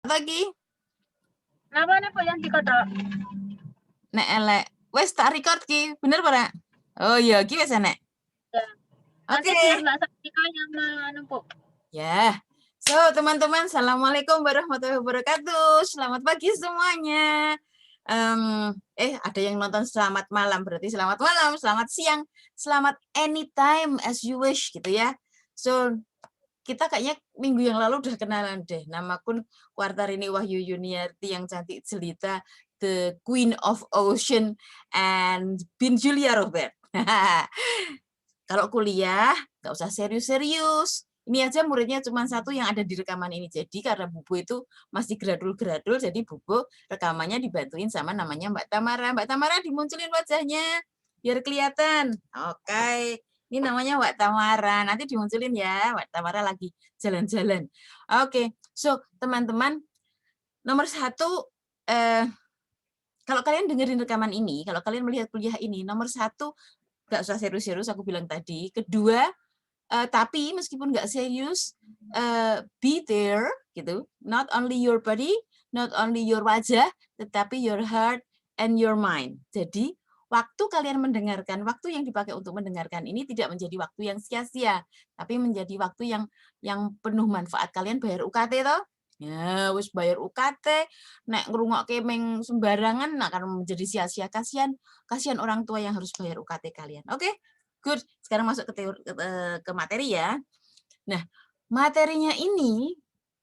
lagi. Nama nih po yang dikata. Nek elek. Wes tak record ki, bener ora? Oh iya, ki wes nek. Ya. Nanti Oke. biar nggak saksikannya anu po. Ya. So, teman-teman, Assalamualaikum warahmatullahi wabarakatuh. Selamat pagi semuanya. Ada yang nonton selamat malam, berarti selamat malam, selamat siang, selamat anytime as you wish gitu ya. So, kita kayaknya minggu yang lalu udah kenalan deh. Namaku Kuartarini Wahyu Yuniarti yang cantik jelita, the Queen of Ocean, and Bin Julia Robert. Kalau kuliah, nggak usah serius-serius. Ini aja muridnya cuma satu yang ada di rekaman ini. Jadi karena Bubu itu masih gradul-gradul, jadi Bubu rekamannya dibantuin sama namanya Mbak Tamara. Mbak Tamara dimunculin wajahnya, biar kelihatan. Oke, ini namanya Mbak Tamara. Nanti dimunculin ya, Mbak Tamara lagi jalan-jalan. Oke, so teman-teman, nomor satu, kalau kalian dengerin rekaman ini, kalau kalian melihat kuliah ini, nomor satu, nggak usah serius-serius, aku bilang tadi. Kedua, tapi meskipun nggak serius, be there, gitu. Not only your body, not only your wajah, tetapi your heart and your mind. Jadi, waktu kalian mendengarkan, waktu yang dipakai untuk mendengarkan ini tidak menjadi waktu yang sia-sia, tapi menjadi waktu yang penuh manfaat. Kalian bayar UKT toh? Ya, wis bayar UKT, nek ngrungokke meng sembarangan akan menjadi sia-sia. Kasihan orang tua yang harus bayar UKT kalian. Oke? Good. Sekarang masuk ke materi ya. Nah, materinya ini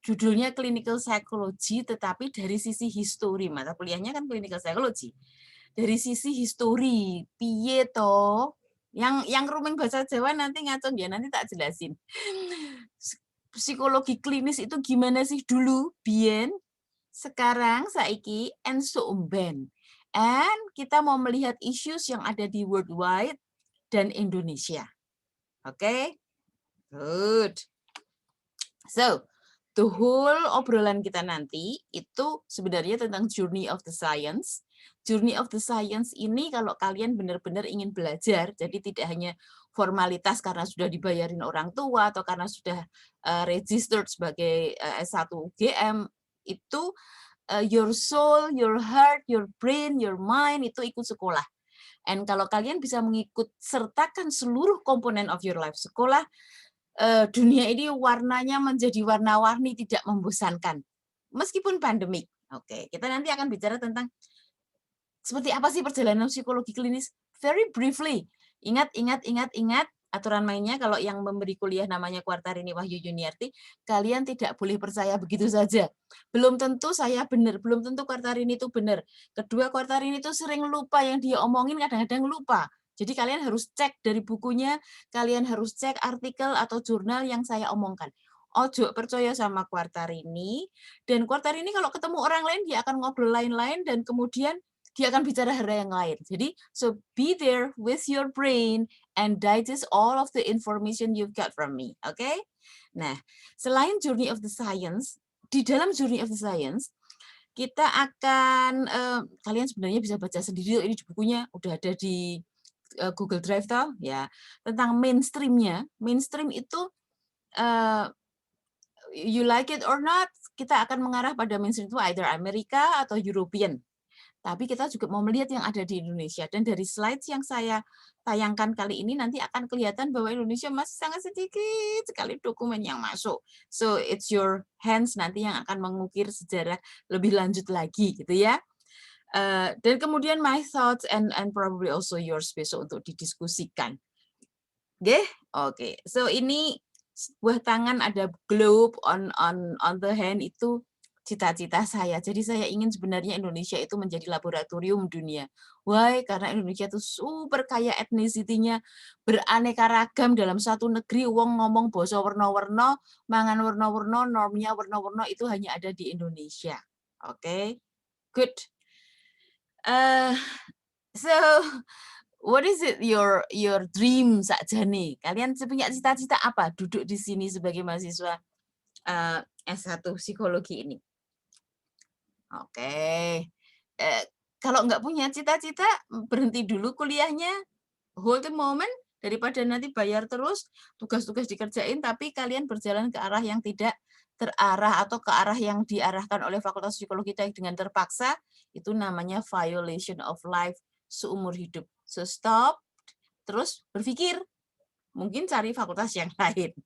judulnya clinical psychology, tetapi dari sisi histori. Mata kuliahnya kan clinical psychology. Dari sisi histori, piye to? Yang rumeng bahasa Jawa nanti ngacung ya, nanti tak jelasin. Psikologi klinis itu gimana sih dulu, Bien, sekarang, saiki, and seumben. And kita mau melihat issues yang ada di worldwide dan Indonesia. Oke? Good. So, the whole obrolan kita nanti itu sebenarnya tentang journey of the science. Journey of the science ini kalau kalian benar-benar ingin belajar, jadi tidak hanya formalitas karena sudah dibayarin orang tua atau karena sudah registered sebagai S1 UGM, itu your soul, your heart, your brain, your mind itu ikut sekolah. And kalau kalian bisa mengikut sertakan seluruh komponen of your life sekolah, dunia ini warnanya menjadi warna-warni, tidak membosankan. Meskipun pandemik. Oke, kita nanti akan bicara tentang seperti apa sih perjalanan psikologi klinis. Very briefly. Ingat aturan mainnya. Kalau yang memberi kuliah namanya Kuartarini Wahyu Yuniarti, kalian tidak boleh percaya begitu saja. Belum tentu saya benar, belum tentu Kuartarini itu benar. Kedua, Kuartarini itu sering lupa, yang dia omongin kadang-kadang lupa. Jadi kalian harus cek dari bukunya, kalian harus cek artikel atau jurnal yang saya omongkan. Ojo percaya sama Kuartarini, dan Kuartarini kalau ketemu orang lain dia akan ngobrol lain-lain dan kemudian dia akan bicara hal yang lain. Jadi, so be there with your brain and digest all of the information you've got from me. Oke? Okay? Nah, selain Journey of the Science, di dalam Journey of the Science, kita akan, kalian sebenarnya bisa baca sendiri, ini di bukunya udah ada di Google Drive toh, ya, tentang mainstreamnya. Mainstream itu, you like it or not, kita akan mengarah pada mainstream itu either Amerika atau European. Tapi kita juga mau melihat yang ada di Indonesia. Dan dari slides yang saya tayangkan kali ini nanti akan kelihatan bahwa Indonesia masih sangat sedikit sekali dokumen yang masuk. So it's your hands nanti yang akan mengukir sejarah lebih lanjut lagi gitu ya. Dan kemudian my thoughts and probably also yours besok untuk didiskusikan. Oke. So ini sebuah tangan ada globe on the hand itu cita-cita saya. Jadi saya ingin sebenarnya Indonesia itu menjadi laboratorium dunia. Why? Karena Indonesia itu super kaya etnisitinya, beraneka ragam dalam satu negeri. Wong ngomong basa warna-warna, mangan warna-warna, normnya warna-warna itu hanya ada di Indonesia. Oke, good. So what is it your dream saja nih? Kalian punya cita-cita apa? Duduk di sini sebagai mahasiswa S1 psikologi ini. Oke. Kalau nggak punya cita-cita, berhenti dulu kuliahnya, hold the moment, daripada nanti bayar terus, tugas-tugas dikerjain, tapi kalian berjalan ke arah yang tidak terarah atau ke arah yang diarahkan oleh Fakultas Psikologi Teknik dengan terpaksa, itu namanya violation of life seumur hidup. So stop, terus berpikir, mungkin cari fakultas yang lain.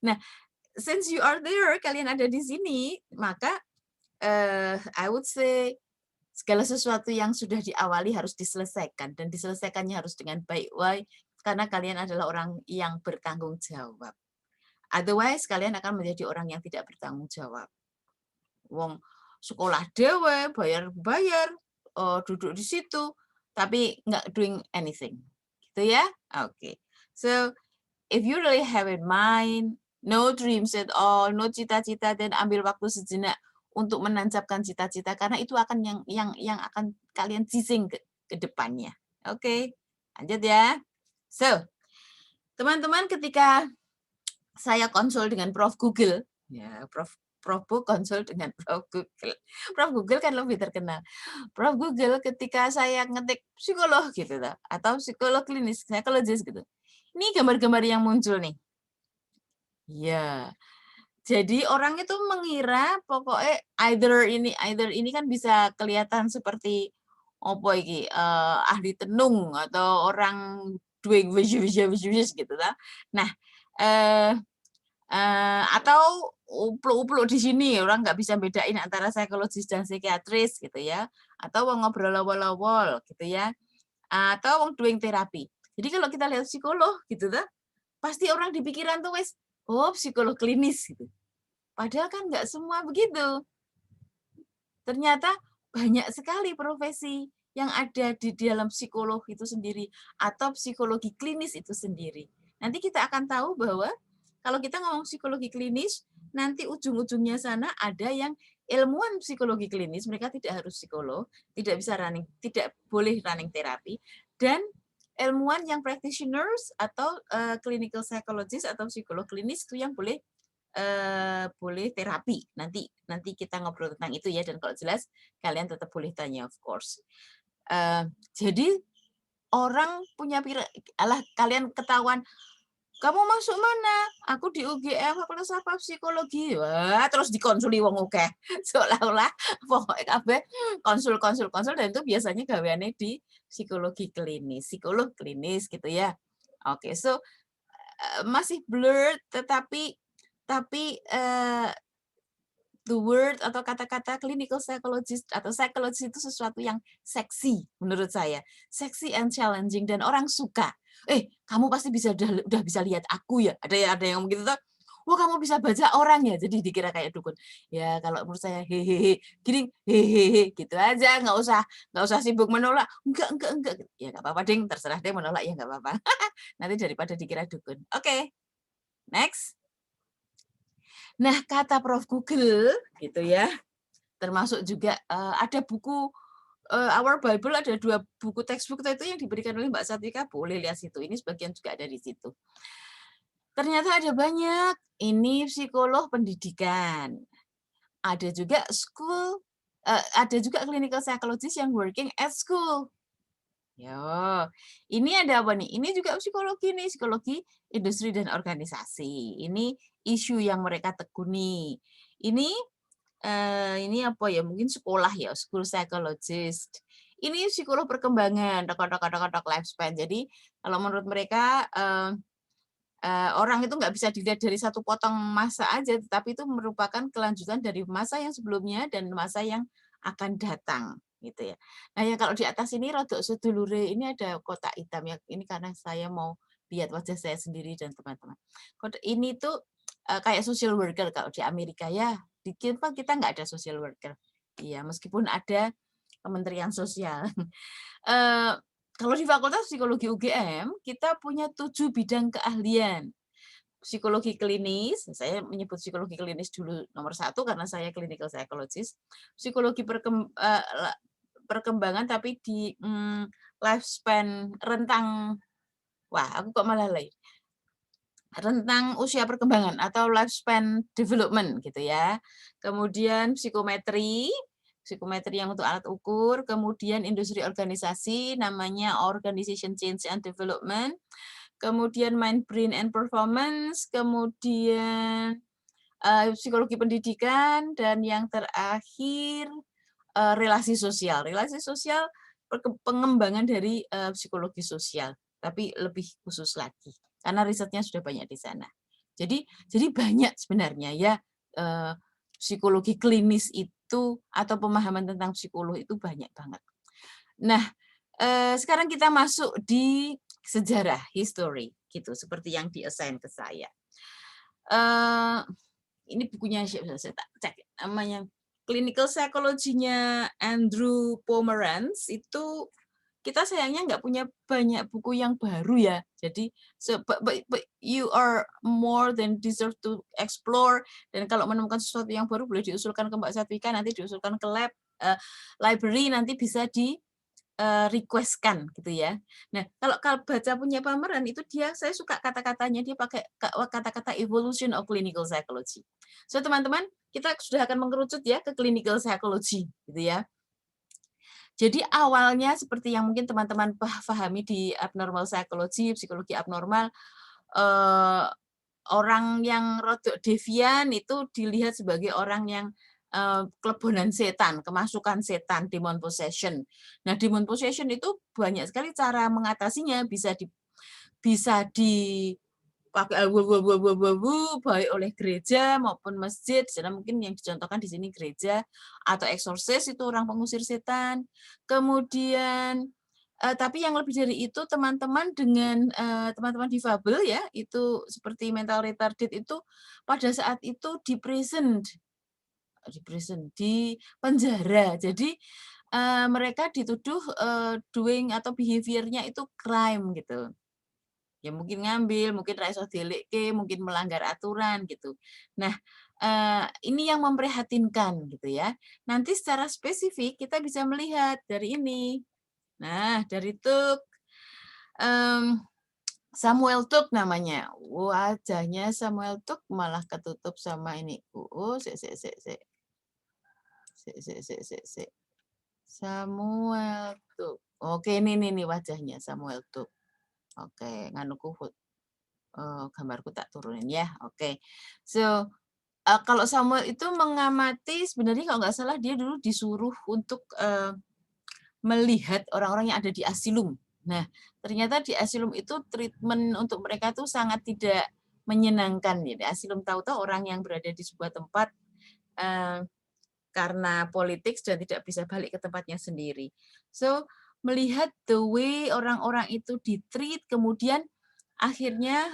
Nah, since you are there, kalian ada di sini, maka I would say segala sesuatu yang sudah diawali harus diselesaikan, dan diselesaikannya harus dengan baik. Why? Karena kalian adalah orang yang bertanggung jawab. Otherwise, kalian akan menjadi orang yang tidak bertanggung jawab. Wong sekolah dewe, bayar-bayar, duduk di situ, tapi nggak doing anything. Gitu ya? Oke. So, if you really have in mind, no dreams at all, no cita-cita, dan ambil waktu sejenak untuk menancapkan cita-cita, karena itu akan yang akan kalian chasing ke depannya. Oke, lanjut ya. So, teman-teman, ketika saya konsul dengan Prof. Google, ya Prof. Bu konsul dengan Prof. Google. Prof. Google kan lebih terkenal. Prof. Google ketika saya ngetik psikolog gitu, atau psikolog klinis, psikologis gitu. Ini gambar-gambar yang muncul nih. Ya, jadi orang itu mengira pokoknya either ini kan bisa kelihatan seperti apa iki, ahli tenung atau orang doing wish gitu lah. Nah, atau upluk-upluk di sini orang nggak bisa bedain antara psikologis dan psikiatris gitu ya, atau ngobrol lawol-lawol gitu ya, atau doing terapi. Jadi kalau kita lihat psikolog gitu tuh, pasti orang di pikiran tuh wes, oh psikolog klinis gitu. Padahal kan nggak semua begitu. Ternyata banyak sekali profesi yang ada di dalam psikolog itu sendiri atau psikologi klinis itu sendiri. Nanti kita akan tahu bahwa kalau kita ngomong psikologi klinis, nanti ujung-ujungnya sana ada yang ilmuwan psikologi klinis, mereka tidak harus psikolog, tidak boleh running terapi, dan ilmuwan yang practitioners atau clinical psychologist atau psikolog klinis itu yang boleh terapi. Nanti kita ngobrol tentang itu ya, dan kalau jelas kalian tetap boleh tanya, of course. Jadi orang punya kalian ketahuan, kamu masuk mana? Aku di UGM, fakultas apa? Psikologi. Wah, terus dikonsuli wong akeh. Seolah-olah pokoknya kabeh konsul, dan itu biasanya gaweane di psikologi klinis, psikolog klinis gitu ya. Oke, so masih blurred, tetapi the word atau kata-kata clinical psychologist atau psychologist itu sesuatu yang seksi menurut saya, seksi and challenging, dan orang suka. Kamu pasti udah bisa lihat aku ya, ada yang begitu tuh. Wah, kamu bisa baca orang ya, jadi dikira kayak dukun. Ya kalau menurut saya hehehe, gini hehehe gitu aja, nggak usah sibuk menolak. Enggak. Ya nggak apa-apa ding, terserah deh menolak ya nggak apa-apa. Nanti daripada dikira dukun. Oke, next. Nah, kata Prof. Google gitu ya, termasuk juga ada buku Our Bible, ada 2 buku textbook itu yang diberikan oleh Mbak Satika, boleh lihat situ. Ini sebagian juga ada di situ. Ternyata ada banyak. Ini psikolog pendidikan. Ada juga ada juga clinical psychologist yang working at school. Ya, ini ada apa nih? Ini juga psikologi nih, psikologi industri dan organisasi. Ini isu yang mereka tekuni. Ini apa ya? Mungkin sekolah ya, school psychologist. Ini psikolog perkembangan, dok lifespan. Jadi kalau menurut mereka orang itu nggak bisa dilihat dari satu potong masa aja, tetapi itu merupakan kelanjutan dari masa yang sebelumnya dan masa yang akan datang. Gitu ya. Nah, yang kalau di atas ini rodok sedulure, ini ada kotak hitam ya. Ini karena saya mau lihat wajah saya sendiri dan teman-teman. Ini tuh kayak social worker kalau di Amerika ya. Di kita nggak ada social worker. Iya, meskipun ada Kementerian Sosial. Kalau di Fakultas Psikologi UGM, kita punya 7 bidang keahlian. Psikologi klinis, saya menyebut psikologi klinis dulu nomor 1 karena saya clinical psychologist. Psikologi perkembangan tapi di lifespan rentang, aku kok malah lain. Rentang usia perkembangan atau lifespan development gitu ya. Kemudian psikometri yang untuk alat ukur, kemudian industri organisasi namanya organization change and development, kemudian mind brain and performance, kemudian psikologi pendidikan, dan yang terakhir relasi sosial. Relasi sosial pengembangan dari psikologi sosial, tapi lebih khusus lagi karena risetnya sudah banyak di sana. Jadi banyak sebenarnya ya psikologi klinis itu atau pemahaman tentang psikolog itu banyak banget. Nah, sekarang kita masuk di sejarah, history, gitu, seperti yang di-assign ke saya. Ini bukunya siapa? Saya tak cek namanya. Clinical Psychology-nya Andrew Pomeranz itu kita sayangnya nggak punya banyak buku yang baru ya. Jadi, but you are more than deserve to explore. Dan kalau menemukan sesuatu yang baru boleh diusulkan ke Mbak Satvika, nanti diusulkan ke lab, library, nanti bisa di request-kan gitu ya. Nah, kalau baca punya pameran itu saya suka kata-katanya, dia pakai kata-kata evolution of clinical psychology. So teman-teman, kita sudah akan mengerucut ya ke clinical psychology gitu ya. Jadi awalnya seperti yang mungkin teman-teman pahami di abnormal psychology, psikologi abnormal, orang yang rodok devian itu dilihat sebagai orang yang kelebonan setan, kemasukan setan, demon possession. Nah, demon possession itu banyak sekali cara mengatasinya, bisa dipakai baik oleh gereja maupun masjid. Jadi mungkin yang dicontohkan di sini gereja, atau eksorsis itu orang pengusir setan. Kemudian tapi yang lebih dari itu teman-teman dengan teman-teman difabel ya, itu seperti mental retarded itu pada saat itu di penjara. Jadi mereka dituduh doing atau behavior-nya itu crime gitu. Ya mungkin ngambil, mungkin ra iso dielekke, mungkin melanggar aturan gitu. Nah, ini yang memprihatinkan gitu ya. Nanti secara spesifik kita bisa melihat dari ini. Nah, dari Tuck, Samuel Tuck namanya. Wajahnya Samuel Tuck malah ketutup sama ini. Samuel Tuck. Oke, ini wajahnya Samuel Tuck. Oke, nganuku gambarku tak turunin ya. Oke. So, kalau Samuel itu mengamati, sebenarnya kalau nggak salah dia dulu disuruh untuk melihat orang-orang yang ada di asilum. Nah, ternyata di asilum itu treatment untuk mereka tuh sangat tidak menyenangkan. Ya. Di asilum tahu-tahu orang yang berada di sebuah tempat karena politik dan tidak bisa balik ke tempatnya sendiri. So, melihat the way orang-orang itu ditreat, kemudian akhirnya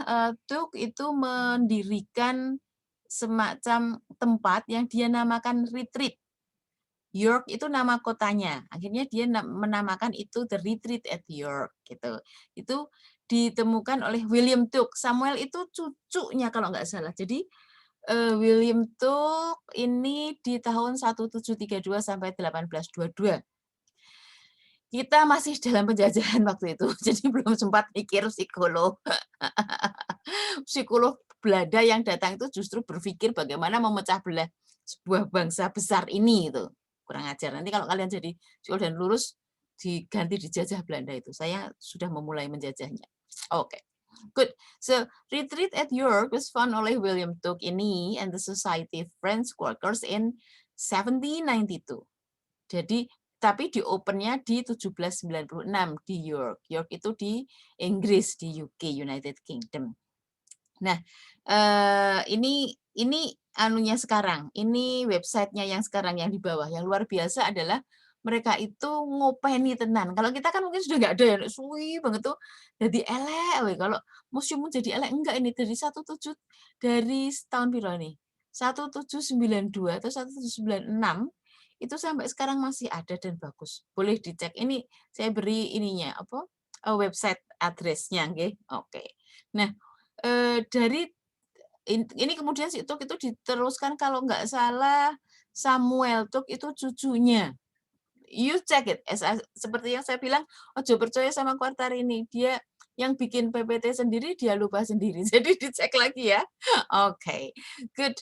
Tuck itu mendirikan semacam tempat yang dia namakan retreat. York itu nama kotanya. Akhirnya dia menamakan itu The Retreat at York gitu. Itu ditemukan oleh William Tuck. Samuel itu cucunya kalau nggak salah. Jadi William Tuck ini di tahun 1732 sampai 1822. Kita masih dalam penjajahan waktu itu, jadi belum sempat mikir psikolog. Psikolog Belanda yang datang itu justru berpikir bagaimana memecah belah sebuah bangsa besar ini itu. Kurang ajar. Nanti kalau kalian jadi psikolog dan lurus diganti dijajah Belanda itu. Saya sudah memulai menjajahnya. Oke. Good. So, Retreat at York was found oleh William Tuck ini and the Society of French Workers in 1792. Jadi, tapi di opennya di 1796 di York. York itu di Inggris, di UK, United Kingdom. Nah, ini anunya sekarang. Ini websitenya yang sekarang yang di bawah. Yang luar biasa adalah mereka itu ngopeni tenan. Kalau kita kan mungkin sudah nggak ada ya, suwi banget tuh. Jadi elek, kalau museum jadi elek enggak ini dari tahun piro nih? 1792 atau 1796 itu sampai sekarang masih ada dan bagus. Boleh dicek. Ini saya beri ininya apa? Website address-nya, nggih. Oke. Nah, dari ini kemudian si Tuck itu diteruskan kalau nggak salah Samuel Tuck itu cucunya. You check it. Seperti yang saya bilang, ojo percaya sama Quartar ini. Dia yang bikin PPT sendiri, dia lupa sendiri. Jadi dicek lagi ya. Oke, good.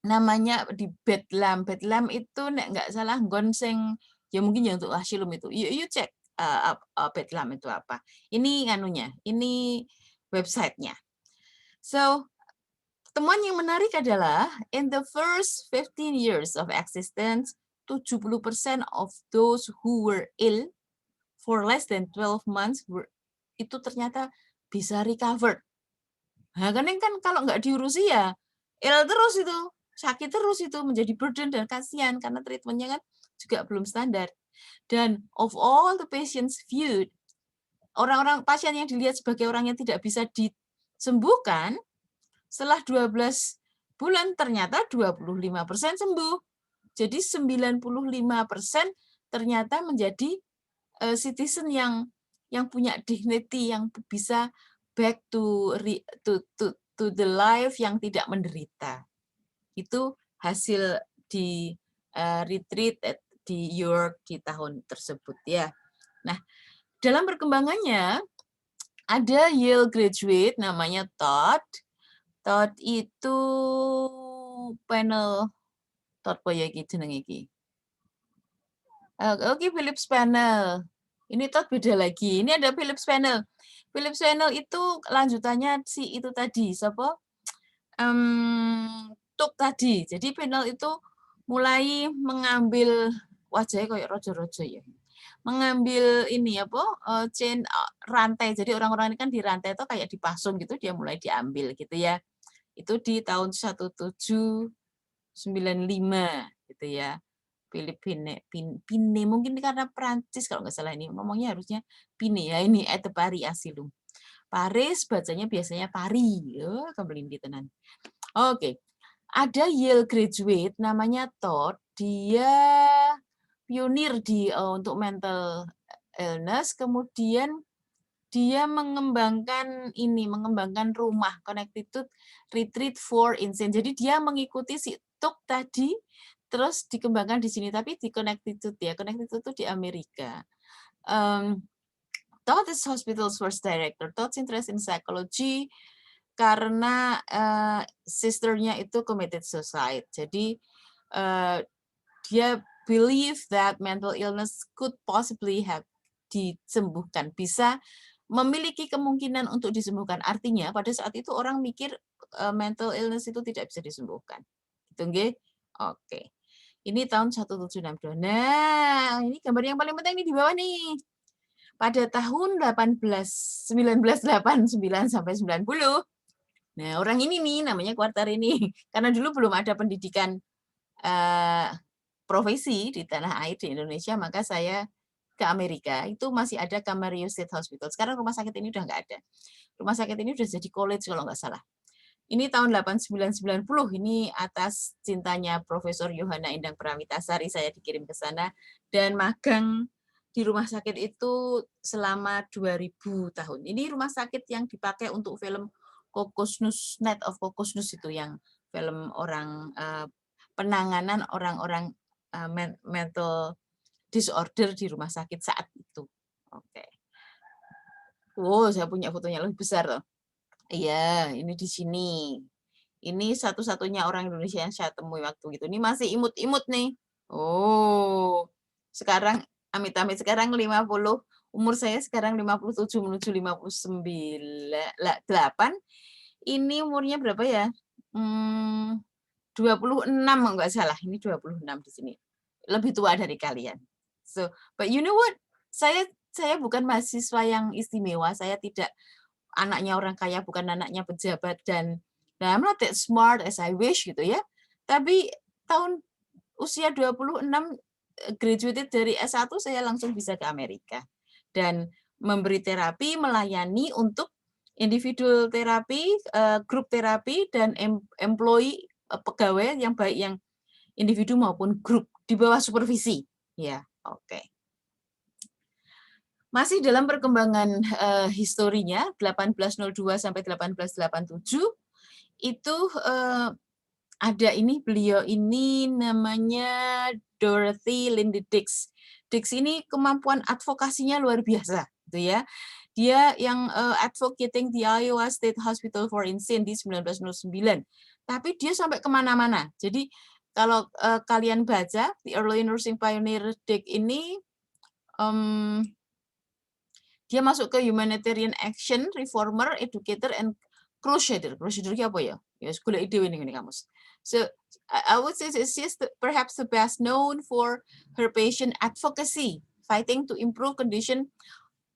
Namanya di Bedlam. Bedlam itu nek nggak salah gonseng, ya mungkin ya untuk asilum itu. You cek Bedlam itu apa. Ini nganunya, ini websitenya. So, temuan yang menarik adalah in the first 15 years of existence, 70% of those who were ill for less than 12 months itu ternyata bisa recover. Nah, kan kalau nggak diurusi ya ill terus itu, sakit terus itu, menjadi burden dan kasihan karena treatmentnya kan juga belum standar. Dan of all the patients viewed, orang-orang pasien yang dilihat sebagai orang yang tidak bisa disembuhkan, setelah 12 bulan ternyata 25% sembuh. Jadi 95% ternyata menjadi citizen yang punya dignity, yang bisa back to the life yang tidak menderita. Itu hasil di retreat di York di tahun tersebut ya. Nah, dalam perkembangannya ada Yale graduate namanya Todd. Todd itu panel Todd apa ya iki jenenge iki? Oke, Phillips panel. Ini Todd beda lagi. Ini ada Phillips panel. Phillips panel itu lanjutannya si itu tadi, siapa? Tuk tadi. Jadi panel itu mulai mengambil wajahnya kayak rojo-rojo ya. Mengambil ini apa? Chain rantai. Jadi orang-orang ini kan di rantai itu kayak dipasung gitu, dia mulai diambil gitu ya. Itu di tahun 1795 gitu ya. Filipine, Pine, mungkin karena Perancis kalau nggak salah ini ngomongnya harusnya Pine ya, ini Etepari Asilum. Paris bacanya biasanya Pari, kembali di tenan. Oke, ada Yale graduate namanya Todd, dia pionir di untuk mental illness, kemudian dia mengembangkan rumah Connecticut Retreat for Insane. Jadi dia mengikuti si Tuk tadi, terus dikembangkan di sini, tapi di Connecticut ya. Connecticut itu di Amerika. Todd is hospital's first director. Todd's interest in psychology karena sisternya itu committed suicide. Jadi dia believe that mental illness could possibly have disembuhkan, bisa memiliki kemungkinan untuk disembuhkan. Artinya pada saat itu orang mikir mental illness itu tidak bisa disembuhkan. Gitu nggih? Oke. Ini tahun 1762. Nah, ini gambar yang paling penting nih di bawah nih. Pada tahun 1989 sampai 90. Nah, orang ini nih namanya Quartar ini. Karena dulu belum ada pendidikan profesi di tanah air di Indonesia, maka saya ke Amerika. Itu masih ada Camarillo State Hospital. Sekarang rumah sakit ini udah nggak ada. Rumah sakit ini udah jadi college kalau nggak salah. Ini tahun 8990, ini atas cintanya Profesor Yohana Endang Pramitasari saya dikirim ke sana dan magang di rumah sakit itu selama 2000 tahun. Ini rumah sakit yang dipakai untuk film Kokosnus, Net of Kokosnus itu yang film orang penanganan orang-orang mental disorder di rumah sakit saat itu. Oke. Wow, saya punya fotonya lebih besar loh. Iya, ini di sini. Ini satu-satunya orang Indonesia yang saya temui waktu itu. Ini masih imut-imut nih. Oh, sekarang amit-amit sekarang 50. Umur saya sekarang 57 menuju 59. Ini umurnya berapa ya? 26 enggak salah. Ini 26 di sini. Lebih tua dari kalian. So, but you know what? Saya bukan mahasiswa yang istimewa. Saya tidak anaknya orang kaya, bukan anaknya pejabat, dan I'm not that smart as I wish gitu ya. Tapi tahun usia 26 graduated dari S1 saya langsung bisa ke Amerika dan memberi terapi, melayani untuk individual terapi, grup terapi, dan employee pegawai yang baik yang individu maupun grup di bawah supervisi. Ya, oke. Masih dalam perkembangan historinya 1802 sampai 1887 itu ada ini, beliau ini namanya Dorothy Lindy Dix. Dix ini kemampuan advokasinya luar biasa, gitu ya. Dia yang advocating the Iowa State Hospital for Insane di 1909. Tapi dia sampai kemana-mana. Jadi kalau kalian baca The Early Nursing Pioneer Dix ini, dia masuk ke humanitarian action, reformer, educator, and Crusader ki apa ya? Ya golek ide ini kamus. So I would say she's perhaps the best known for her patient advocacy, fighting to improve condition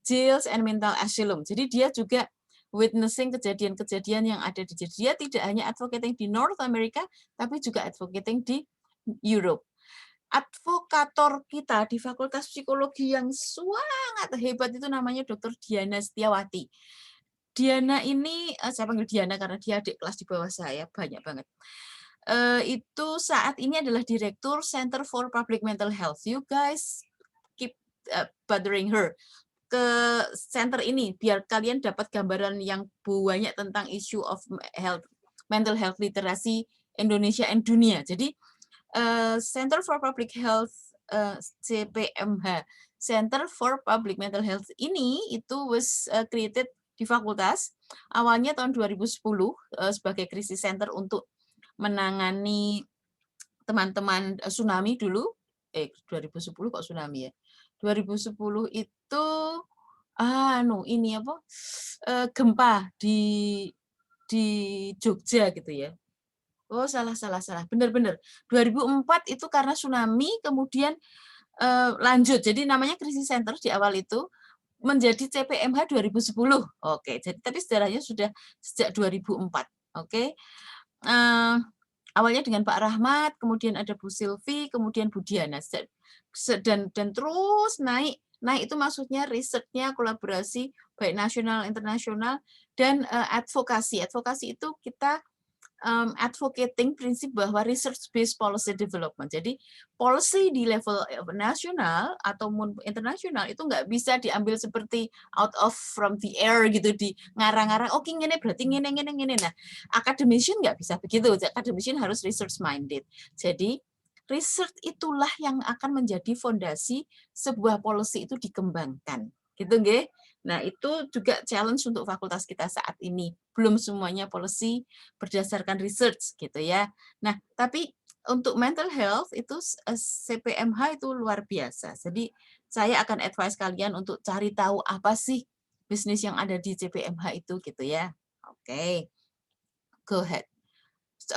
jails and mental asylum. Jadi dia juga witnessing kejadian-kejadian yang ada di jail. Dia tidak hanya advocating di North America, tapi juga advocating di Europe. Advokator kita di Fakultas Psikologi yang sangat hebat itu namanya Dr. Diana Setiawati. Diana ini, saya panggil Diana karena dia adik kelas di bawah saya, banyak banget. Itu saat ini adalah Direktur Center for Public Mental Health. You guys keep bothering her ke center ini biar kalian dapat gambaran yang banyak tentang issue of health, mental health literasi Indonesia dan dunia. Jadi Center for Public Health CPMH, Center for Public Mental Health ini itu was created di fakultas awalnya tahun 2010 sebagai krisis center untuk menangani teman-teman tsunami dulu. 2010 kok tsunami ya. 2010 itu ini apa? Gempa di Jogja gitu ya. Oh, salah. Benar. 2004 itu karena tsunami, kemudian lanjut. Jadi namanya krisis center di awal itu menjadi CPMH 2010. Oke, jadi tapi sejarahnya sudah sejak 2004. Oke. Awalnya dengan Pak Rahmat, kemudian ada Bu Silvi, kemudian Bu Diana. Dan terus naik itu maksudnya risetnya, kolaborasi baik nasional, internasional, dan advokasi. Advokasi itu kita advocating prinsip bahwa research based policy development. Jadi policy di level nasional ataupun internasional itu nggak bisa diambil seperti out of from the air gitu, di ngarang-ngarang. Oke, ngene berarti ngene. Nah, academician nggak bisa begitu. Academician harus research minded. Jadi research itulah yang akan menjadi fondasi sebuah policy itu dikembangkan. Gitu nggih. Nah, itu juga challenge untuk fakultas kita saat ini. Belum semuanya policy berdasarkan research gitu ya. Nah, tapi untuk mental health itu CPMH itu luar biasa. Jadi saya akan advise kalian untuk cari tahu apa sih bisnis yang ada di CPMH itu gitu ya. Oke. Go ahead.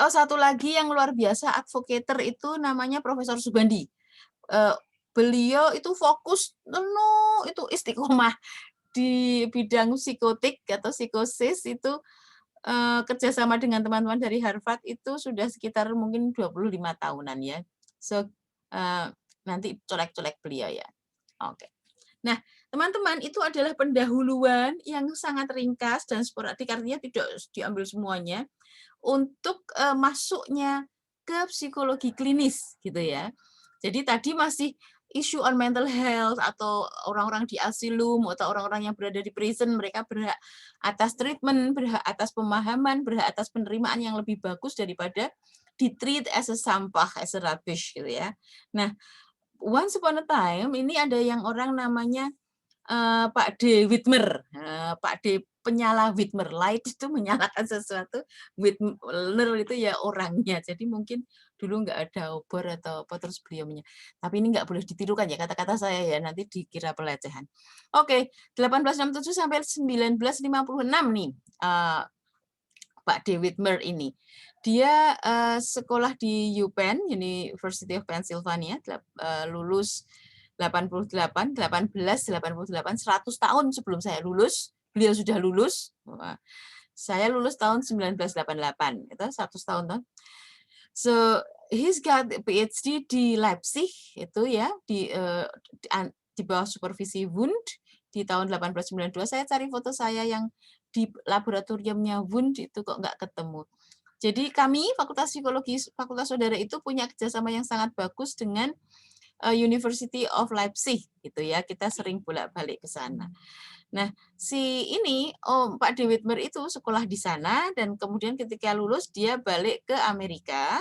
Oh, satu lagi yang luar biasa advocator itu namanya Profesor Subandi. Beliau itu fokus itu istiqomah di bidang psikotik atau psikosis itu kerjasama dengan teman-teman dari Harvard itu sudah sekitar mungkin 25 tahunan ya. So nanti colek-colek beliau ya. Oke. Nah, teman-teman itu adalah pendahuluan yang sangat ringkas dan sporadik, artinya tidak diambil semuanya untuk masuknya ke psikologi klinis gitu ya. Jadi tadi masih issue on mental health atau orang-orang di asilum atau orang-orang yang berada di prison, mereka berhak atas treatment, berhak atas pemahaman, berhak atas penerimaan yang lebih bagus daripada di-treat as a sampah, as a rubbish gitu ya. Nah, once upon a time ini ada yang orang namanya Pak D. Whitmer. Pak D. penyala Whitmer. Light itu menyalakan sesuatu, Whitmer itu ya orangnya. Jadi mungkin dulu nggak ada obor atau apa, terus beliau tapi ini nggak boleh ditirukan ya kata-kata saya ya, nanti dikira pelecehan. Oke, 1867 sampai 1956 nih Pak D. Whitmer ini. Dia sekolah di UPenn, University of Pennsylvania, lulus 1888, 100 tahun sebelum saya lulus, beliau sudah lulus. Saya lulus tahun 1988, itu 100 tahun toh. So he's got PhD di Leipzig itu ya, di bawah supervisi Wundt di tahun 1892. Saya cari foto saya yang di laboratoriumnya Wundt itu kok nggak ketemu. Jadi kami Fakultas Psikologi, Fakultas Saudara itu punya kerjasama yang sangat bagus dengan University of Leipzig gitu ya, kita sering bolak-balik ke sana. Nah, si ini Pak D. Whitmer itu sekolah di sana dan kemudian ketika lulus dia balik ke Amerika.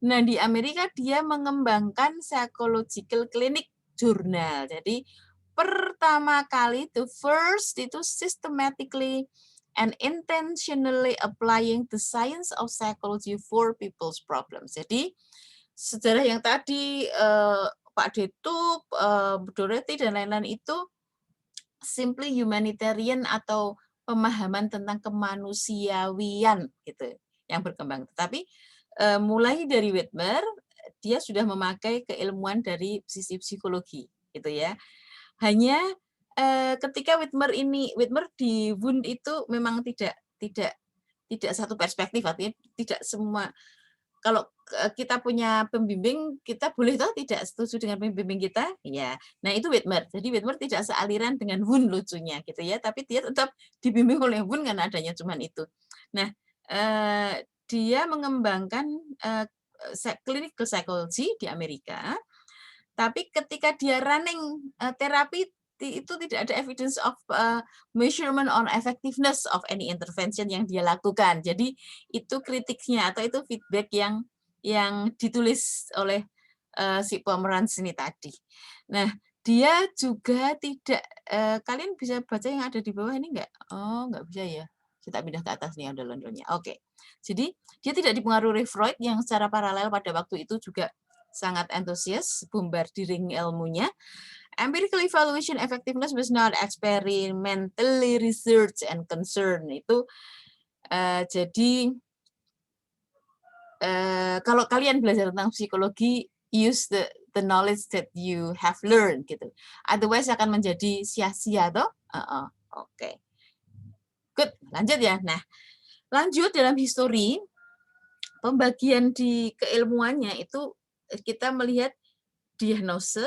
Nah, di Amerika dia mengembangkan Psychological Clinic Journal. Jadi pertama kali the first itu systematically and intentionally applying the science of psychology for people's problems. Jadi sejarah yang tadi Pak Detup, Dorothy dan lain-lain itu simply humanitarian atau pemahaman tentang kemanusiawian gitu yang berkembang. Tetapi mulai dari Whitmer dia sudah memakai keilmuan dari sisi psikologi gitu ya. Hanya ketika Whitmer di Wundt itu memang tidak satu perspektif, artinya tidak semua. Kalau kita punya pembimbing, kita boleh tahu tidak setuju dengan pembimbing kita, ya. Nah itu Whitmer. Jadi Whitmer tidak sealiran dengan Wundt lucunya gitu ya, tapi dia tetap dibimbing oleh Wundt karena adanya cuman itu. Nah dia mengembangkan clinical psychology di Amerika, tapi ketika dia running terapi itu tidak ada evidence of measurement on effectiveness of any intervention yang dia lakukan. Jadi itu kritiknya atau itu feedback yang ditulis oleh si pemeran seni tadi. Nah, dia juga tidak kalian bisa baca yang ada di bawah ini enggak? Oh, enggak bisa ya. Kita pindah ke atas nih ondel-ondelnya. Oke. Jadi dia tidak dipengaruhi Freud yang secara paralel pada waktu itu juga sangat antusias bombardiring ilmunya. Empirical evaluation effectiveness was not experimentally research and concern. Itu jadi kalau kalian belajar tentang psikologi, use the knowledge that you have learned gitu. Otherwise akan menjadi sia-sia toh. Oke. Good, lanjut ya. Nah, lanjut dalam histori pembagian di keilmuannya itu kita melihat diagnose,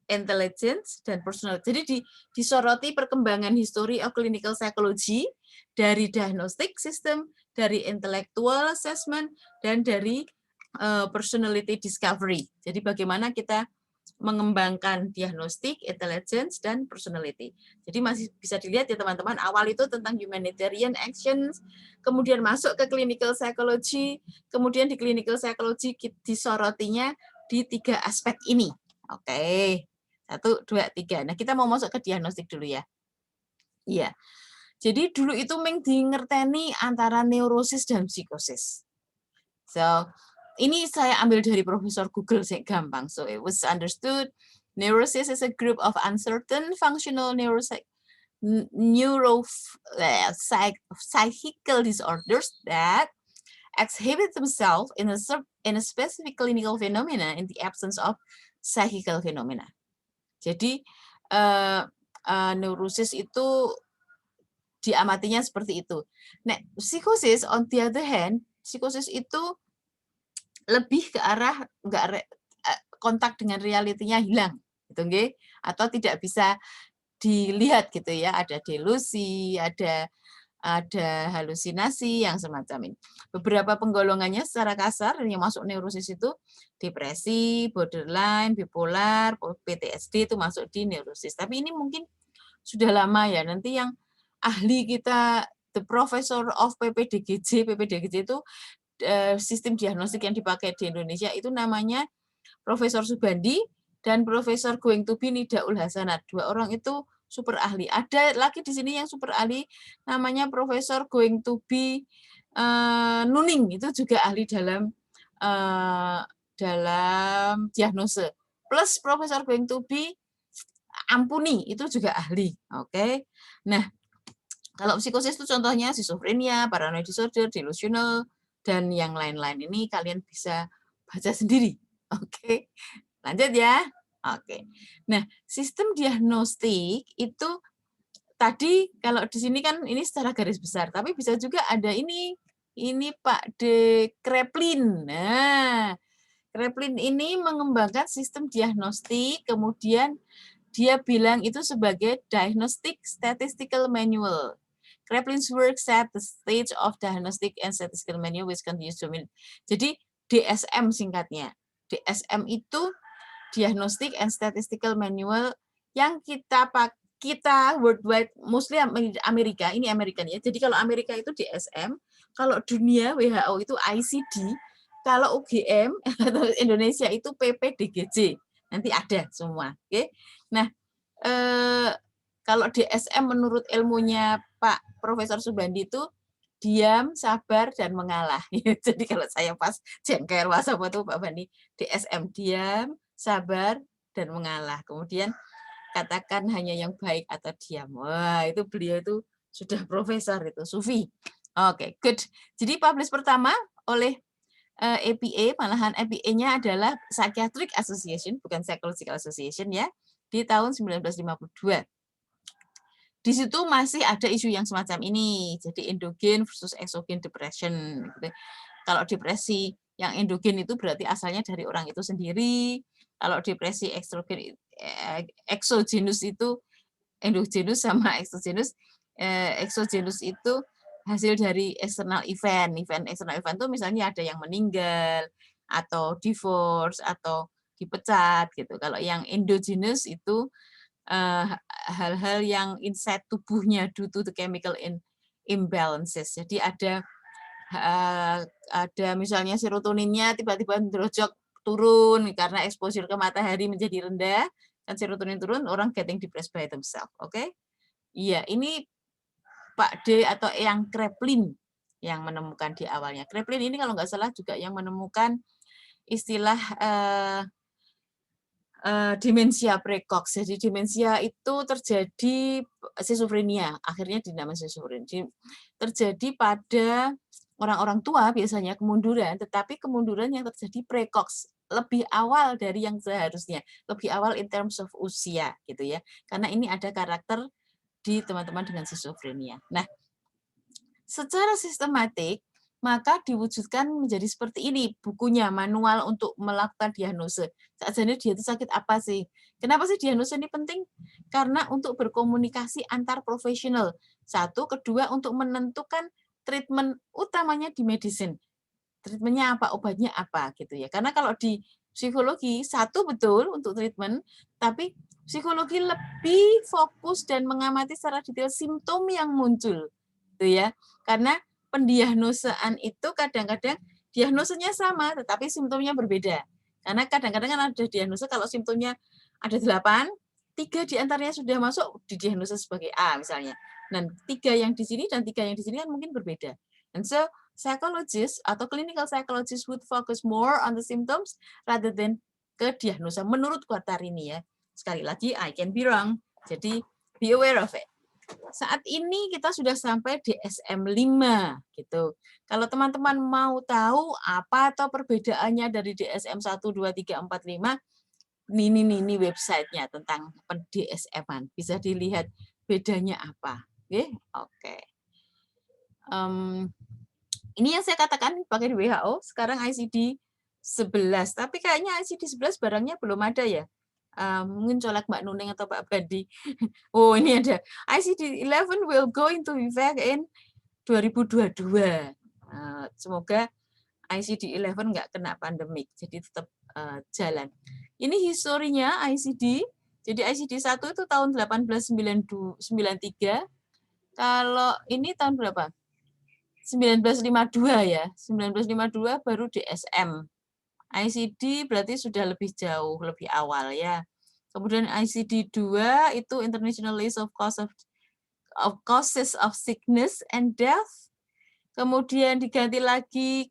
intelligence, dan personal. Jadi disoroti perkembangan history of clinical psychology dari diagnostic system, dari intellectual assessment, dan dari personality discovery. Jadi bagaimana kita mengembangkan diagnostik, intelligence, dan personality. Jadi masih bisa dilihat ya teman-teman, awal itu tentang humanitarian actions, kemudian masuk ke clinical psychology, kemudian di clinical psychology disorotinya di 3 aspek ini. Oke. 1, 2, 3. Nah, kita mau masuk ke diagnostik dulu ya. Iya. Jadi dulu itu Meng ngerteni antara neurosis dan psikosis. So, ini saya ambil dari Profesor Google sih gampang. So, it was understood neurosis is a group of uncertain functional psychical disorders that exhibit themselves in a specific clinical phenomena in the absence of psychical phenomena. Jadi neurosis itu diamatinya seperti itu. Nah, psikosis on the other hand, psikosis itu lebih ke arah kontak dengan realitinya hilang, gitu nggih? Atau tidak bisa dilihat gitu ya, ada delusi, ada halusinasi yang semacam ini. Beberapa penggolongannya secara kasar yang masuk neurosis itu depresi, borderline, bipolar, PTSD itu masuk di neurosis. Tapi ini mungkin sudah lama ya. Nanti yang ahli kita, the professor of PPDGJ itu sistem diagnostik yang dipakai di Indonesia itu namanya Profesor Subandi dan Profesor Going to be Nidaul Hasanat. 2 orang itu super ahli. Ada lagi di sini yang super ahli namanya Profesor Going to be Nuning, itu juga ahli dalam diagnose. Plus Profesor Going to be Ampuni itu juga ahli. Oke. Nah, kalau psikosis itu contohnya schizophrenia, paranoid disorder, delusional, dan yang lain-lain ini kalian bisa baca sendiri. Oke. Lanjut ya. Oke. Nah, sistem diagnostik itu tadi kalau di sini kan ini secara garis besar, tapi bisa juga ada ini Pak De Kraepelin. Nah, Kraepelin ini mengembangkan sistem diagnostik, kemudian dia bilang itu sebagai Diagnostic Statistical Manual. Kraepelin's work set the stage of diagnostic and statistical manual which continues to dominate. Jadi DSM singkatnya. DSM itu Diagnostic and Statistical Manual yang kita worldwide, mostly Amerika, ini American ya. Jadi kalau Amerika itu DSM, kalau dunia WHO itu ICD, kalau UGM atau Indonesia itu PPDGJ. Nanti ada semua. Oke. Nah, kalau DSM menurut ilmunya Pak Profesor Subandi itu diam, sabar, dan mengalah. Jadi kalau saya pas jengkel apa tuh Pak Bandi, DSM diam, sabar, dan mengalah. Kemudian katakan hanya yang baik atau diam. Wah, itu beliau itu Sudah profesor itu, Sufi. Oke, good. Jadi publish pertama oleh APA, malahan APA-nya adalah Psychiatric Association, bukan Psychological Association ya, di tahun 1952. Di situ masih ada isu yang semacam ini, jadi endogen versus exogen depression. Kalau depresi yang endogen itu berarti asalnya dari orang itu sendiri, kalau depresi exogenus itu endogenus sama exogenus, exogenus itu hasil dari external event. External event itu misalnya ada yang meninggal, atau divorce, atau dipecat gitu. Kalau yang endogenous itu hal-hal yang inside tubuhnya due to the chemical imbalances. Jadi ada misalnya serotoninnya tiba-tiba drojok turun karena exposure ke matahari menjadi rendah, dan serotonin turun, orang getting depressed by themselves. Oke? Iya, ini Pak D atau Eyang Kraepelin yang menemukan di awalnya. Kraepelin ini kalau nggak salah juga yang menemukan istilah demensia precox. Jadi demensia itu terjadi schizophrenia, akhirnya dinamakan schizophrenia. Terjadi pada orang-orang tua biasanya kemunduran, tetapi kemunduran yang terjadi precox, lebih awal dari yang seharusnya, lebih awal in terms of usia gitu ya. Karena ini ada karakter di teman-teman dengan schizophrenia. Nah, secara sistematik maka diwujudkan menjadi seperti ini bukunya, manual untuk melakukan diagnose. Saat dia itu sakit apa sih? Kenapa sih diagnose ini penting? Karena untuk berkomunikasi antar profesional. Satu, kedua untuk menentukan treatment utamanya di medicine. Treatmentnya apa, obatnya apa gitu ya. Karena kalau di psikologi satu betul untuk treatment, tapi psikologi lebih fokus dan mengamati secara detail simptom yang muncul, gitu ya. Karena pendiagnosaan itu kadang-kadang diagnosenya sama, tetapi simptomnya berbeda. Karena kadang-kadang kan ada diagnosa kalau simptomnya ada 8, 3 diantaranya sudah masuk didiagnosa sebagai A misalnya. Dan 3 yang di sini dan 3 yang di sini kan mungkin berbeda. And so psychologist atau clinical psychologist would focus more on the symptoms rather than ke diagnosa. Menurut Guattari ya. Sekali lagi, I can be wrong. Jadi be aware of it. Saat ini kita sudah sampai DSM-5 gitu. Kalau teman-teman mau tahu apa atau perbedaannya dari DSM 1, 2, 3, 4, 5, ini websitenya tentang DSM-an. Bisa dilihat bedanya apa. Oke. Ini yang saya katakan pakai di WHO, sekarang ICD 11. Tapi kayaknya ICD 11 barangnya belum ada ya. Mungkin colek Mbak Nuning atau Pak Badi. Oh, ini ada. ICD 11 will go into effect in 2022. Semoga ICD 11 nggak kena pandemik, jadi tetap jalan. Ini historinya ICD. Jadi ICD 1 itu tahun 1893. Kalau ini tahun berapa? 1952 ya. 1952 baru DSM. ICD berarti sudah lebih jauh, lebih awal ya. Kemudian ICD 2 itu International List of Causes of Sickness and Death. Kemudian diganti lagi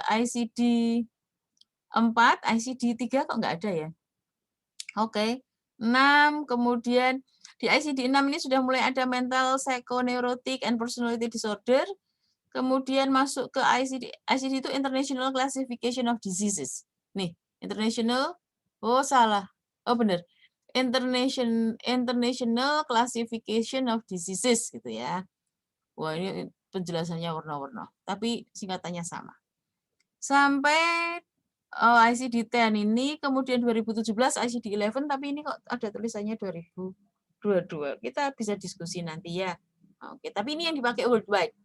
ICD 4, ICD 3 kok nggak ada ya? Oke. 6, kemudian di ICD 6 ini sudah mulai ada mental, psychoneurotic, and personality disorder. Kemudian masuk ke ICD. ICD itu International Classification of Diseases. Nih, International, oh salah. Oh benar. International Classification of Diseases gitu ya. Wah, ini penjelasannya warna-warna. Tapi singkatannya sama. Sampai ICD 10 ini, kemudian 2017 ICD 11, tapi ini kok ada tulisannya 2022. Kita bisa diskusi nanti ya. Oke, tapi ini yang dipakai worldwide.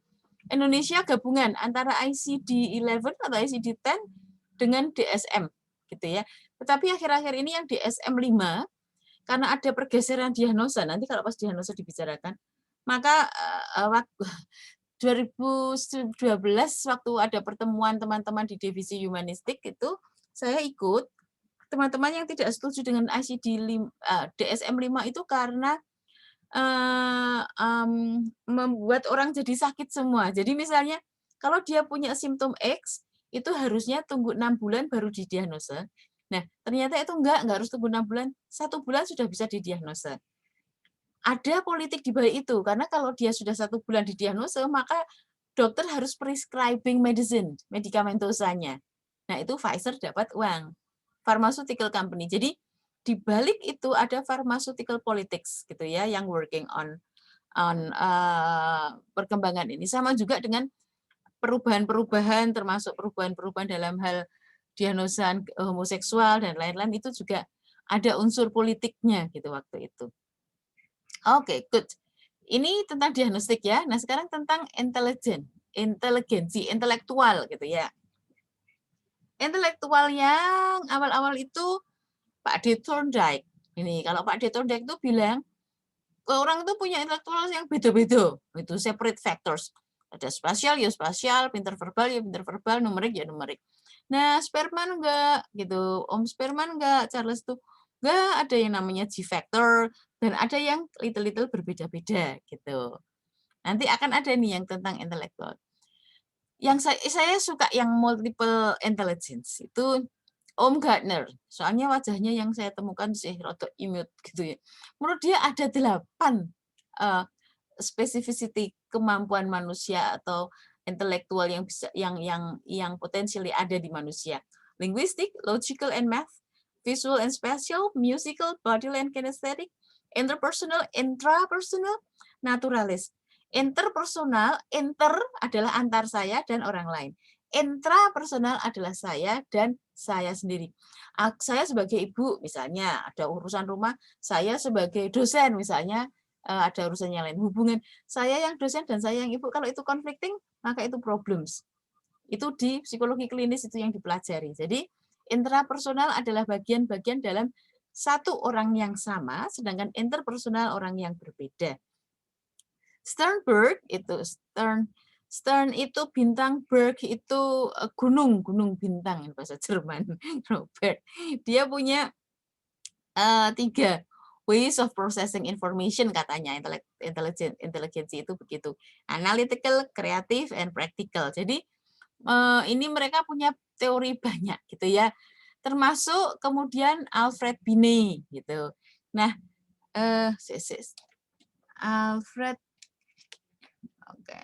Indonesia gabungan antara ICD 11 atau ICD 10 dengan DSM gitu ya. Tetapi akhir-akhir ini yang DSM 5 karena ada pergeseran diagnosa, nanti kalau pas diagnosa dibicarakan, maka 2012 waktu ada pertemuan teman-teman di divisi humanistik itu saya ikut. Teman-teman yang tidak setuju dengan ICD DSM 5 itu karena membuat orang jadi sakit semua. Jadi misalnya kalau dia punya simptom X, itu harusnya tunggu 6 bulan baru didiagnosa. Nah, ternyata itu enggak harus tunggu 6 bulan, 1 bulan sudah bisa didiagnosa. ada politik di balik itu, karena kalau dia sudah 1 bulan didiagnosa, maka dokter harus prescribing medicine, medikamentosanya. Nah, itu Pfizer dapat uang, pharmaceutical company. Jadi di balik itu ada pharmaceutical politics gitu ya, yang working on perkembangan ini. Sama juga dengan perubahan-perubahan, termasuk perubahan-perubahan dalam hal diagnosa homoseksual dan lain-lain, itu juga ada unsur politiknya gitu waktu itu. Oke, good. Ini tentang diagnostik ya. Nah, sekarang tentang inteligensi, intelektual gitu ya. Intelektual yang awal-awal itu Pak D. Thorndike. Ini kalau Pak D. Thorndike itu bilang orang itu punya intelektual yang beda-beda. Itu separate factors. Ada spasial ya spasial, pinter verbal ya pinter verbal, numerik ya numerik. Nah, Spearman enggak gitu. Om Spearman enggak, Charles tuh enggak, ada yang namanya G factor dan ada yang little-little berbeda-beda gitu. Nanti akan ada nih yang tentang intelektual. Yang saya suka yang multiple intelligence itu Om Gardner. Soalnya wajahnya yang saya temukan sih rada imut gitu ya. Menurut dia ada 8 spesifisiti kemampuan manusia atau intelektual yang bisa yang potentially ada di manusia. Linguistic, logical and math, visual and spatial, musical, bodily and kinesthetic, interpersonal, intrapersonal, naturalis. Interpersonal, inter adalah antar saya dan orang lain. Intrapersonal adalah saya dan saya sendiri. Saya sebagai ibu misalnya ada urusan rumah, saya sebagai dosen misalnya ada urusan yang lain. Hubungan saya yang dosen dan saya yang ibu, kalau itu conflicting, maka itu problems. Itu di psikologi klinis itu yang dipelajari. Jadi intrapersonal adalah bagian-bagian dalam satu orang yang sama, sedangkan interpersonal orang yang berbeda. Sternberg itu Stern itu bintang, Berg itu gunung bintang bahasa Jerman. Robert dia punya 3 ways of processing information katanya. Intelijensi itu begitu, analytical, creative, and practical. Jadi ini mereka punya teori banyak gitu ya, termasuk kemudian Alfred Binet gitu. Nah, Alfred, oke.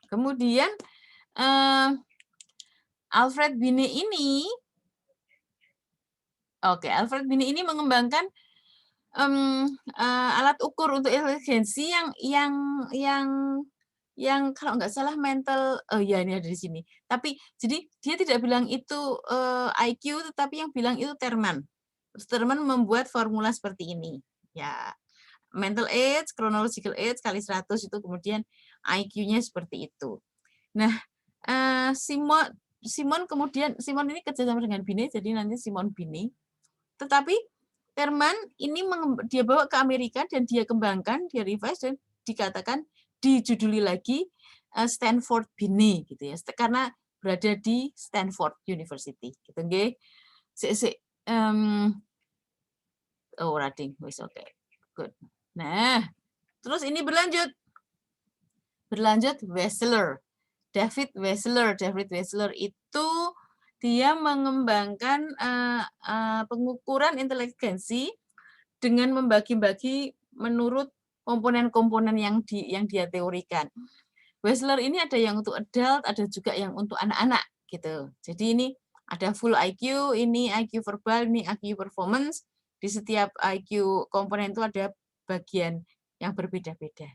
Kemudian Alfred Binet ini, Alfred Binet ini mengembangkan alat ukur untuk inteligensi yang kalau nggak salah mental, ya ini ada di sini. Tapi jadi dia tidak bilang itu IQ, tetapi yang bilang itu Terman. Terus Terman membuat formula seperti ini. Ya, mental age, chronological age kali 100 itu kemudian IQ-nya seperti itu. Nah, Simon ini kerjasama dengan Binet, jadi nanti Simon Binet. Tetapi Terman ini dia bawa ke Amerika dan dia kembangkan, dia revise dan dikatakan dijuduli lagi Stanford Binet gitu ya, karena berada di Stanford University gitu nggih. Rading wis oke. Good. Nah, terus ini berlanjut Wechsler. David Wechsler itu dia mengembangkan pengukuran inteligensi dengan membagi-bagi menurut komponen-komponen yang dia teorikan. Wechsler ini ada yang untuk adult, ada juga yang untuk anak-anak gitu. Jadi ini ada full IQ, ini IQ verbal, ini IQ performance. Di setiap IQ komponen itu ada bagian yang berbeda-beda.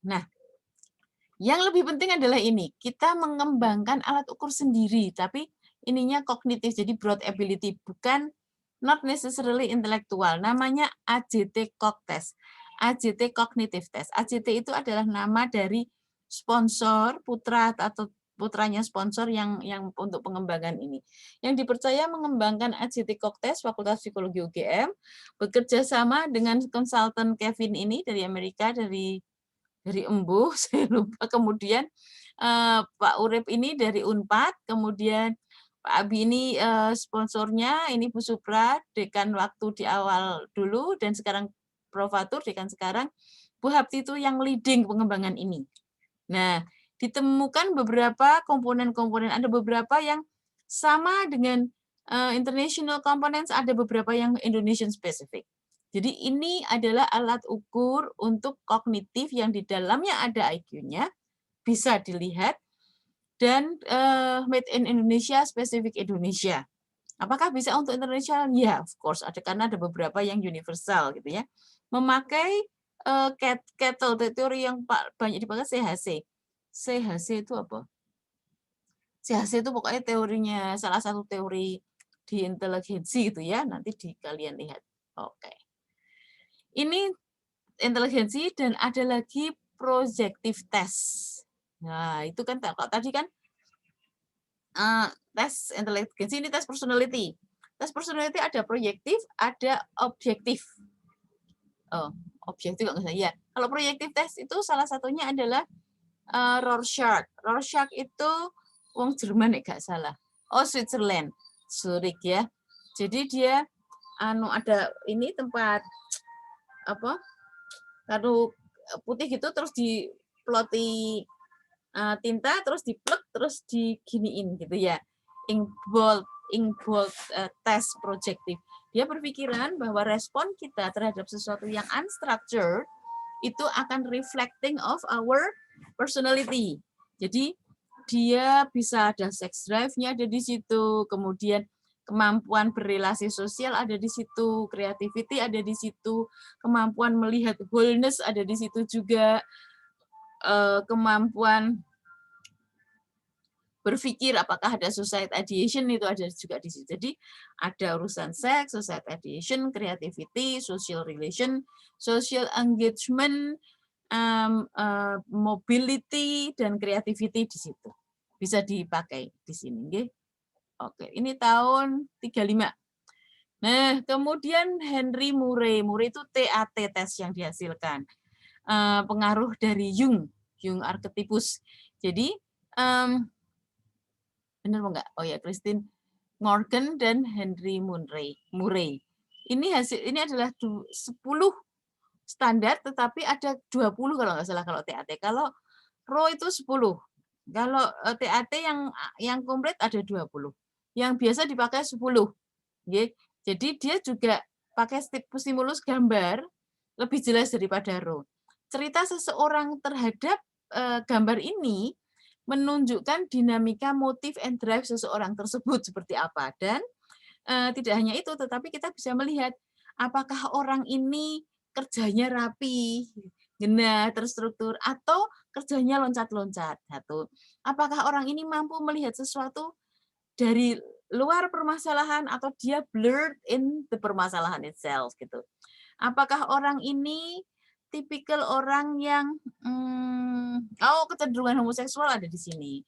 Nah, yang lebih penting adalah ini, kita mengembangkan alat ukur sendiri, tapi ininya kognitif, jadi broad ability, bukan not necessarily intelektual. Namanya AJT Cog Test. AJT Cognitive Test. AJT itu adalah nama dari sponsor, putra atau putranya sponsor yang untuk pengembangan ini. Yang dipercaya mengembangkan AJT Cog Test, Fakultas Psikologi UGM, bekerja sama dengan konsultan Kevin ini dari Amerika, dari Embu, saya lupa. Kemudian Pak Urip ini dari Unpad, kemudian Pak Abi ini sponsornya, ini Bu Supra, dekan waktu di awal dulu, dan sekarang Profatur, dekan sekarang. Bu Hapti itu yang leading pengembangan ini. Nah, ditemukan beberapa komponen-komponen, ada beberapa yang sama dengan international components, ada beberapa yang Indonesian specific. Jadi ini adalah alat ukur untuk kognitif yang di dalamnya ada IQ-nya, bisa dilihat, dan made in Indonesia, spesifik Indonesia. Apakah bisa untuk internasional? Ya, of course. Karena ada beberapa yang universal gitu ya. Memakai Kettle, teori yang banyak dipakai CHC. CHC itu apa? CHC itu pokoknya teorinya, salah satu teori di inteligensi gitu ya. Nanti kalian lihat. Oke. Ini inteligensi dan ada lagi projective test. Nah, itu kan kalau tadi kan tes inteligensi, ini tes personality. Tes personality ada proyektif, ada objektif. Oh, objektif kok nggak ya. Kalau proyektif tes itu salah satunya adalah Rorschach. Rorschach itu wong Jerman ya nggak salah. Oh, Switzerland, Zurich ya. Jadi dia ada ini tempat apa? Lalu putih gitu terus diploti tinta terus diplek terus diginiin gitu ya. Ink bold test projective. Dia berpikiran bahwa respon kita terhadap sesuatu yang unstructured itu akan reflecting of our personality. Jadi dia bisa ada sex drive-nya ada di situ, kemudian kemampuan berrelasi sosial ada di situ, creativity ada di situ, kemampuan melihat wholeness ada di situ juga, kemampuan berpikir apakah ada society ideation itu ada juga di situ. Jadi ada urusan seks, society ideation, creativity, social relation, social engagement, mobility dan creativity di situ. Bisa dipakai di sini, nggih. Oke, ini tahun 35. Nah, kemudian Henry Murray. Murray itu TAT tes yang dihasilkan. Pengaruh dari Jung arketipus. Jadi benar enggak? Oh ya, Christine Morgan dan Henry Murray. Ini adalah 10 standar, tetapi ada 20 kalau nggak salah kalau TAT. Kalau Pro itu 10. Kalau TAT yang komplit ada 20. Yang biasa dipakai 10. Jadi dia juga pakai stimulus gambar lebih jelas daripada Ro. Cerita seseorang terhadap gambar ini menunjukkan dinamika motif and drive seseorang tersebut seperti apa. Dan tidak hanya itu, tetapi kita bisa melihat apakah orang ini kerjanya rapi, genah, terstruktur, atau kerjanya loncat-loncat. Satu. Apakah orang ini mampu melihat sesuatu dari luar permasalahan atau dia blurred in the permasalahan itself gitu. Apakah orang ini tipikal orang yang kecenderungan homoseksual ada di sini.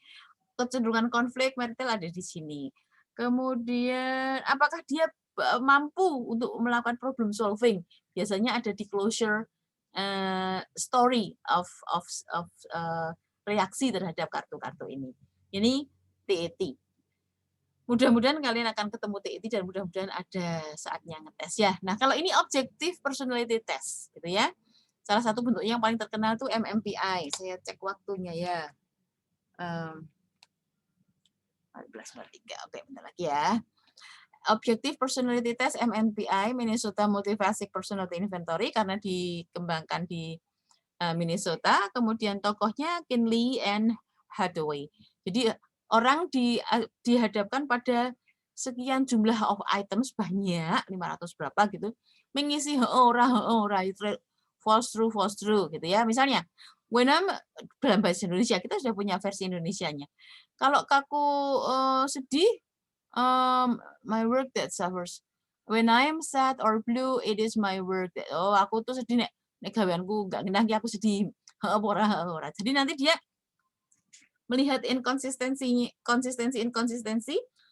Kecenderungan konflik marital ada di sini. Kemudian apakah dia mampu untuk melakukan problem solving? Biasanya ada di closure story of reaksi terhadap kartu-kartu ini. Ini TET. Mudah-mudahan kalian akan ketemu TET dan mudah-mudahan ada saatnya ngetes ya. Nah, kalau ini objective personality test gitu ya. Salah satu bentuknya yang paling terkenal itu MMPI. Saya cek waktunya ya. 14:03. Oke, bentar lagi ya. Objective Personality Test MMPI, Minnesota Multiphasic Personality Inventory, karena dikembangkan di Minnesota. Kemudian tokohnya Kinley and Hathaway. Jadi orang dihadapkan pada sekian jumlah of items banyak, 500 berapa gitu, mengisi ora false true gitu ya. Misalnya, when I'm dalam bahasa Indonesia, kita sudah punya versi Indonesianya. Kalau kaku sedih, my work that suffers. When I am sad or blue, it is my work that, aku tuh sedih nek gaweanku enggak ngenah aku sedih. Ora. Jadi nanti dia melihat inkonsistensi,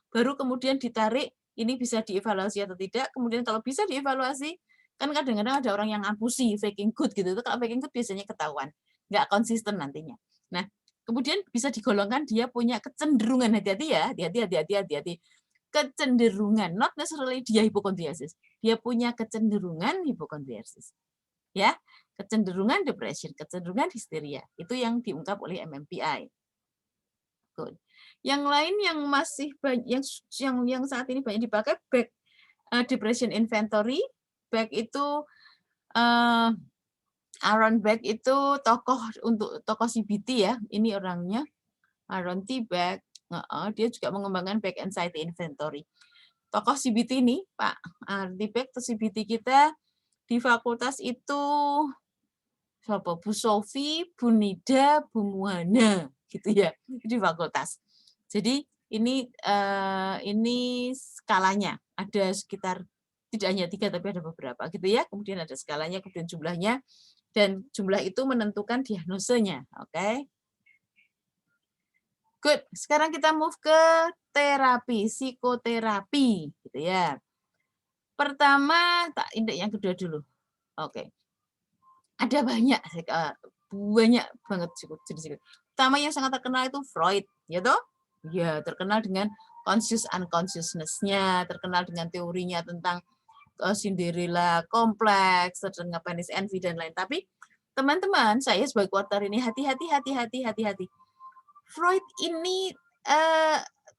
baru kemudian ditarik ini bisa dievaluasi atau tidak. Kemudian kalau bisa dievaluasi, kan kadang-kadang ada orang yang ngapusi, faking good gitu. Itu kalau faking good biasanya ketahuan, nggak konsisten nantinya. Nah, kemudian bisa digolongkan dia punya kecenderungan, hati-hati ya, hati-hati. Kecenderungan, not necessarily dia hipokondriasis. Dia punya kecenderungan hipokondriasis. Ya, kecenderungan depression, kecenderungan histeria. Itu yang diungkap oleh MMPI. Yang lain yang masih banyak yang saat ini banyak dipakai back depression inventory, Beck itu Aaron Beck itu tokoh CBT ya. Ini orangnya Aaron T. Beck. Dia juga mengembangkan back anxiety inventory. Tokoh CBT ini Pak Aaron T. Beck, CBT kita di fakultas itu siapa? Bu Sofi, Bu Nida, Bu Muhana gitu ya di fakultas. Jadi ini skalanya ada sekitar tidak hanya 3 tapi ada beberapa gitu ya. Kemudian ada skalanya, kemudian jumlahnya. Dan jumlah itu menentukan diagnosenya, oke? Good. Sekarang kita move ke terapi, psikoterapi, gitu ya. Pertama, tak indek yang kedua dulu. Oke. Ada banyak banget jenis. Pertama yang sangat terkenal itu Freud, ya toh? Ya, terkenal dengan conscious unconsciousness-nya, terkenal dengan teorinya tentang Cinderella kompleks, tentang penis envy dan lain. Tapi teman-teman, saya sebagai kuarter ini hati-hati. Freud ini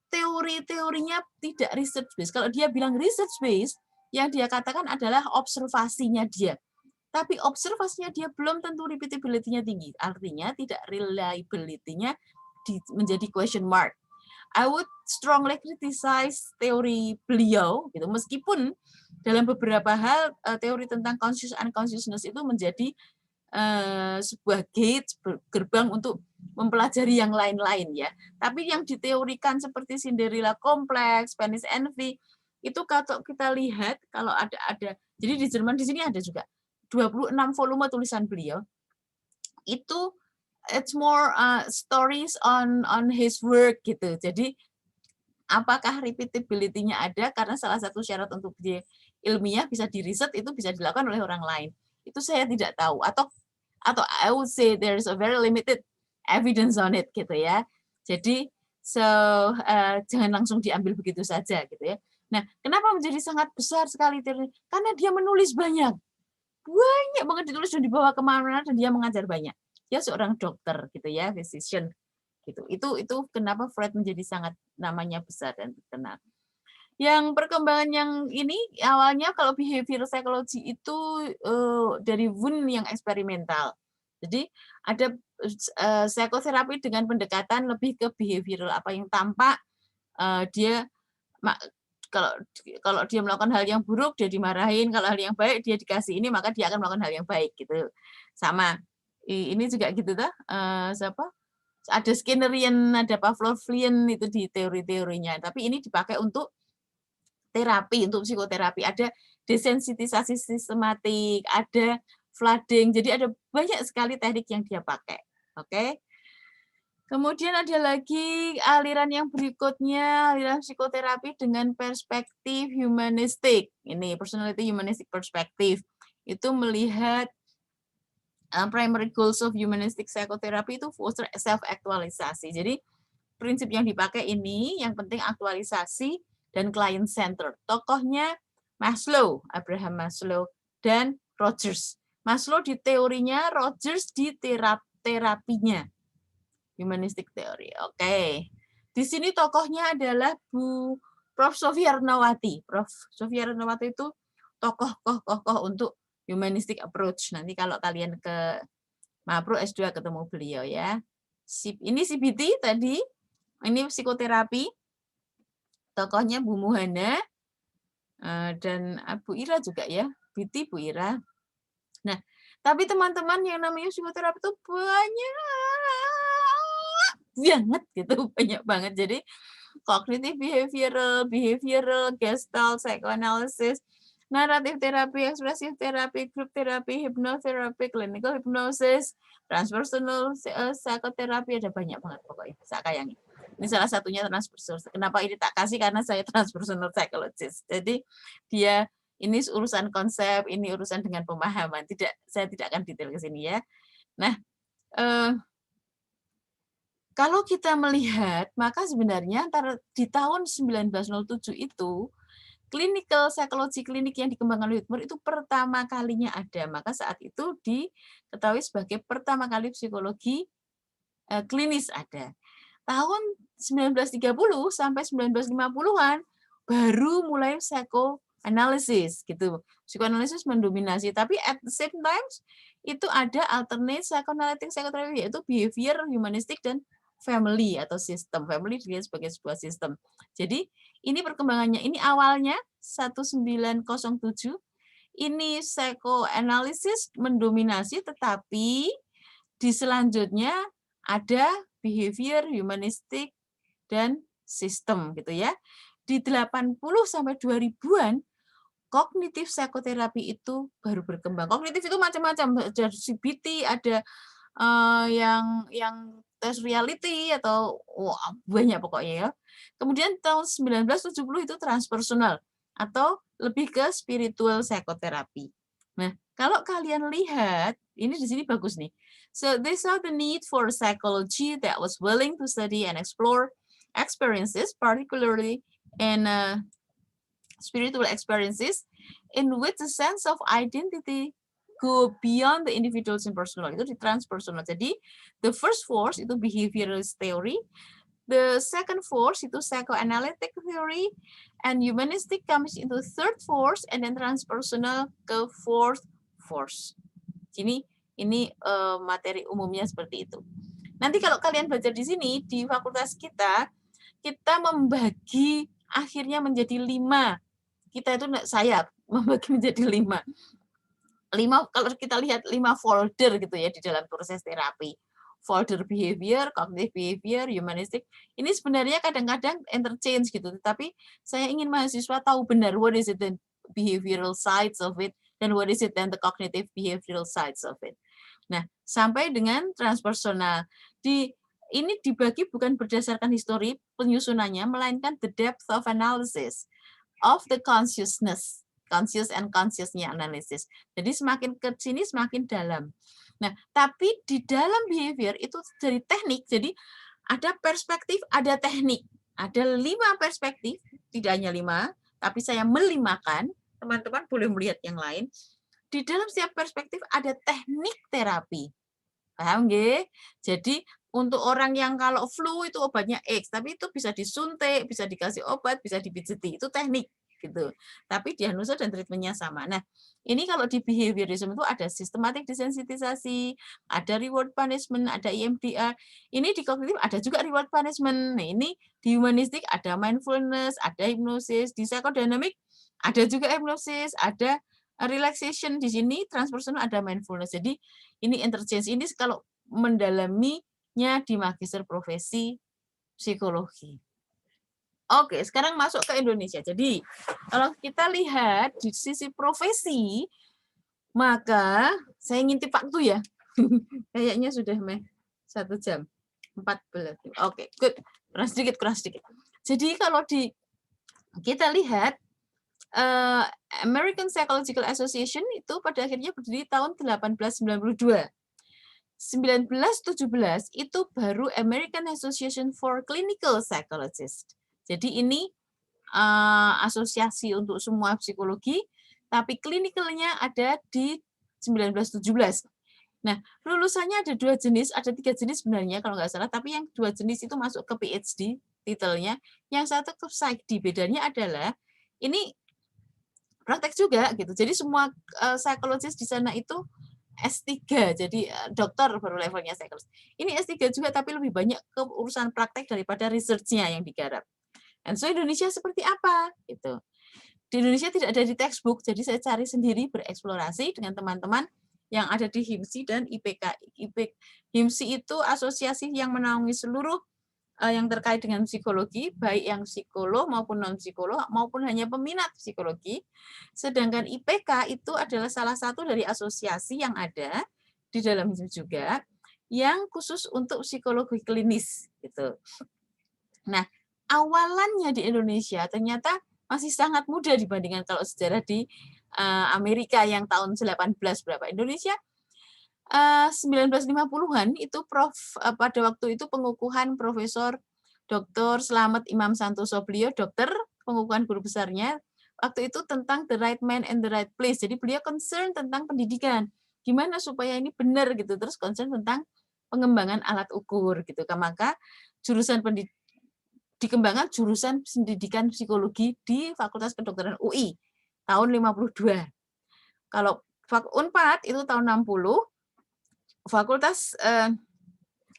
teori-teorinya tidak research based. Kalau dia bilang research based, yang dia katakan adalah observasinya dia. Tapi observasinya dia belum tentu repeatability-nya tinggi. Artinya tidak reliability-nya menjadi question mark. I would strongly criticize teori beliau, gitu. Meskipun dalam beberapa hal teori tentang conscious unconsciousness itu menjadi sebuah gate gerbang untuk mempelajari yang lain-lain ya. Tapi yang diteorikan seperti Cinderella kompleks, penis envy itu kalau kita lihat kalau ada jadi di Jerman di sini ada juga 26 volume tulisan beliau. Itu it's more stories on his work gitu. Jadi apakah repeatability-nya ada karena salah satu syarat untuk dia ilmiah bisa diriset itu bisa dilakukan oleh orang lain. Itu saya tidak tahu atau I would say there is a very limited evidence on it gitu ya. Jadi jangan langsung diambil begitu saja gitu ya. Nah, kenapa menjadi sangat besar sekali teori? Karena dia menulis banyak banget ditulis dan dibawa kemana-mana dan dia mengajar banyak. Dia seorang dokter gitu ya, physician gitu. Itu kenapa Freud menjadi sangat namanya besar dan terkenal. Yang perkembangan yang ini awalnya kalau behavioral psychology itu dari Wundt yang eksperimental. Jadi ada psikoterapi dengan pendekatan lebih ke behavioral, apa yang tampak dia kalau dia melakukan hal yang buruk dia dimarahin, kalau hal yang baik dia dikasih ini maka dia akan melakukan hal yang baik gitu. Sama ini juga gitu tuh siapa? Ada Skinnerian, ada Pavlovian itu di teori-teorinya, tapi ini dipakai untuk terapi, untuk psikoterapi. Ada desensitisasi sistematik, ada flooding, jadi ada banyak sekali teknik yang dia pakai. Oke. Kemudian ada lagi aliran yang berikutnya, aliran psikoterapi dengan perspektif humanistik. Ini personality humanistic perspective. Itu melihat primary goals of humanistic psychotherapy itu foster self-aktualisasi. Jadi prinsip yang dipakai ini yang penting aktualisasi dan client center. Tokohnya Maslow, Abraham Maslow dan Rogers. Maslow di teorinya, Rogers di terapinya. Humanistic theory. Oke. Di sini tokohnya adalah Prof. Sofia Ernawati. Prof. Sofia Ernawati itu tokoh untuk humanistic approach. Nanti kalau kalian ke Mapro S2 ketemu beliau ya. Ini CBT tadi. Ini psikoterapi. Tokohnya Bu Muhana dan Bu Ira juga ya. BT Bu Ira. Nah, tapi teman-teman yang namanya psikoterapi itu banyak gitu, banyak banget. Jadi cognitive behavioral, gestalt, psychoanalysis, naratif terapi, ekspresif terapi, group terapi, hipnoterapi, clinical hypnosis, transpersonal psikoterapi, ada banyak banget pokoknya. Saya kayangi. Ini salah satunya transpersonal. Kenapa ini tak kasih? Karena saya transpersonal psychologist. Jadi dia ini urusan konsep, ini urusan dengan pemahaman. Saya tidak akan detail ke sini ya. Nah, kalau kita melihat, maka sebenarnya antara di tahun 1907 itu, clinical psychology klinik yang dikembangkan oleh Whitmore itu pertama kalinya ada. Maka saat itu diketahui sebagai pertama kali psikologi klinis ada. Tahun 1930 sampai 1950-an baru mulai psychoanalysis gitu. Psikoanalisis mendominasi, tapi at the same time itu ada alternate psychoanalytic psychotherapy, yaitu behavior, humanistic, dan family atau sistem. Family dilihat sebagai sebuah sistem. Jadi ini perkembangannya, ini awalnya 1907, ini psychoanalysis mendominasi, tetapi di selanjutnya ada behavior, humanistic, dan sistem gitu ya. Di 80 sampai 2000-an kognitif psikoterapi itu baru berkembang. Kognitif itu macam-macam, ada CBT, ada yang tes reality atau wah, banyak pokoknya ya. Kemudian tahun 1970 itu transpersonal atau lebih ke spiritual psychotherapy. Nah, kalau kalian lihat, ini di sini bagus nih. So they saw the need for psychology that was willing to study and explore experiences, particularly in spiritual experiences, in which the sense of identity go beyond the individual's impersonal, itu di transpersonal. Jadi the first force itu behavioralist theory, the second force itu psychoanalytic theory, and humanistic comes into third force, and then transpersonal ke fourth force. Ini materi umumnya seperti itu. Nanti kalau kalian belajar di sini di fakultas kita membagi akhirnya menjadi 5. Kita itu saya membagi menjadi 5. 5 kalau kita lihat 5 folder gitu ya di dalam proses terapi. Folder behavior, cognitive behavior, humanistic. Ini sebenarnya kadang-kadang interchange gitu, tetapi saya ingin mahasiswa tahu benar what is it the behavioral sides of it dan what is it then the cognitive behavioral sides of it. Nah, sampai dengan transpersonal. Ini dibagi bukan berdasarkan histori penyusunannya, melainkan the depth of analysis of the consciousness, conscious and consciousnya analysis. Jadi semakin ke sini semakin dalam. Nah, tapi di dalam behavior itu dari teknik, jadi ada perspektif, ada teknik. Ada 5 perspektif, tidak hanya 5, tapi saya melimakan, teman-teman boleh melihat yang lain. Di dalam setiap perspektif ada teknik terapi. Paham nggih? Jadi untuk orang yang kalau flu itu obatnya X, tapi itu bisa disuntik, bisa dikasih obat, bisa dipijeti, itu teknik gitu. Tapi diagnosa dan treatmentnya sama. Nah, ini kalau di behaviorism itu ada systematic desensitisasi, ada reward punishment, ada EMDR. Ini di kognitif ada juga reward punishment. Nah, ini di humanistik ada mindfulness, ada hipnosis, di psychodynamic ada juga hipnosis, ada relaxation, di sini transpersonal ada mindfulness. Jadi ini interchange, ini kalau mendalaminya di magister profesi psikologi. Oke, sekarang masuk ke Indonesia. Jadi, kalau kita lihat di sisi profesi, maka saya ngintip waktu ya. Kayaknya sudah 1 jam. 14. Oke, good. Kurang sedikit. Jadi kalau kita lihat American Psychological Association itu pada akhirnya berdiri tahun 1892. 1917 itu baru American Association for Clinical Psychologists. Jadi ini asosiasi untuk semua psikologi, tapi klinikalnya ada di 1917. Nah, lulusannya ada 2 jenis, ada 3 jenis sebenarnya kalau nggak salah, tapi yang 2 jenis itu masuk ke PhD titelnya, yang satu ke PsyD. Bedanya adalah ini praktek juga gitu. Jadi semua psikologis di sana itu S3, jadi dokter baru levelnya psikologis. Ini S3 juga tapi lebih banyak ke urusan praktek daripada research-nya yang digarap. Dan so Indonesia seperti apa? Gitu. Di Indonesia tidak ada di textbook, jadi saya cari sendiri bereksplorasi dengan teman-teman yang ada di HIMSI dan IPK. HIMSI itu asosiasi yang menaungi seluruh yang terkait dengan psikologi, baik yang psikolog maupun non-psikolog, maupun hanya peminat psikologi. Sedangkan IPK itu adalah salah satu dari asosiasi yang ada di dalam itu juga, yang khusus untuk psikologi klinis. Gitu. Nah, awalannya di Indonesia ternyata masih sangat muda dibandingkan kalau sejarah di Amerika yang tahun 18 berapa. Indonesia 1950-an itu pada waktu itu pengukuhan Profesor Dr. Slamet Imam Santoso, beliau dokter, pengukuhan guru besarnya waktu itu tentang the right man and the right place. Jadi beliau concern tentang pendidikan. Gimana supaya ini benar gitu. Terus concern tentang pengembangan alat ukur gitu. Maka jurusan dikembangkan jurusan pendidikan psikologi di Fakultas Kedokteran UI. tahun 52. Kalau Unpad itu tahun 60, Fakultas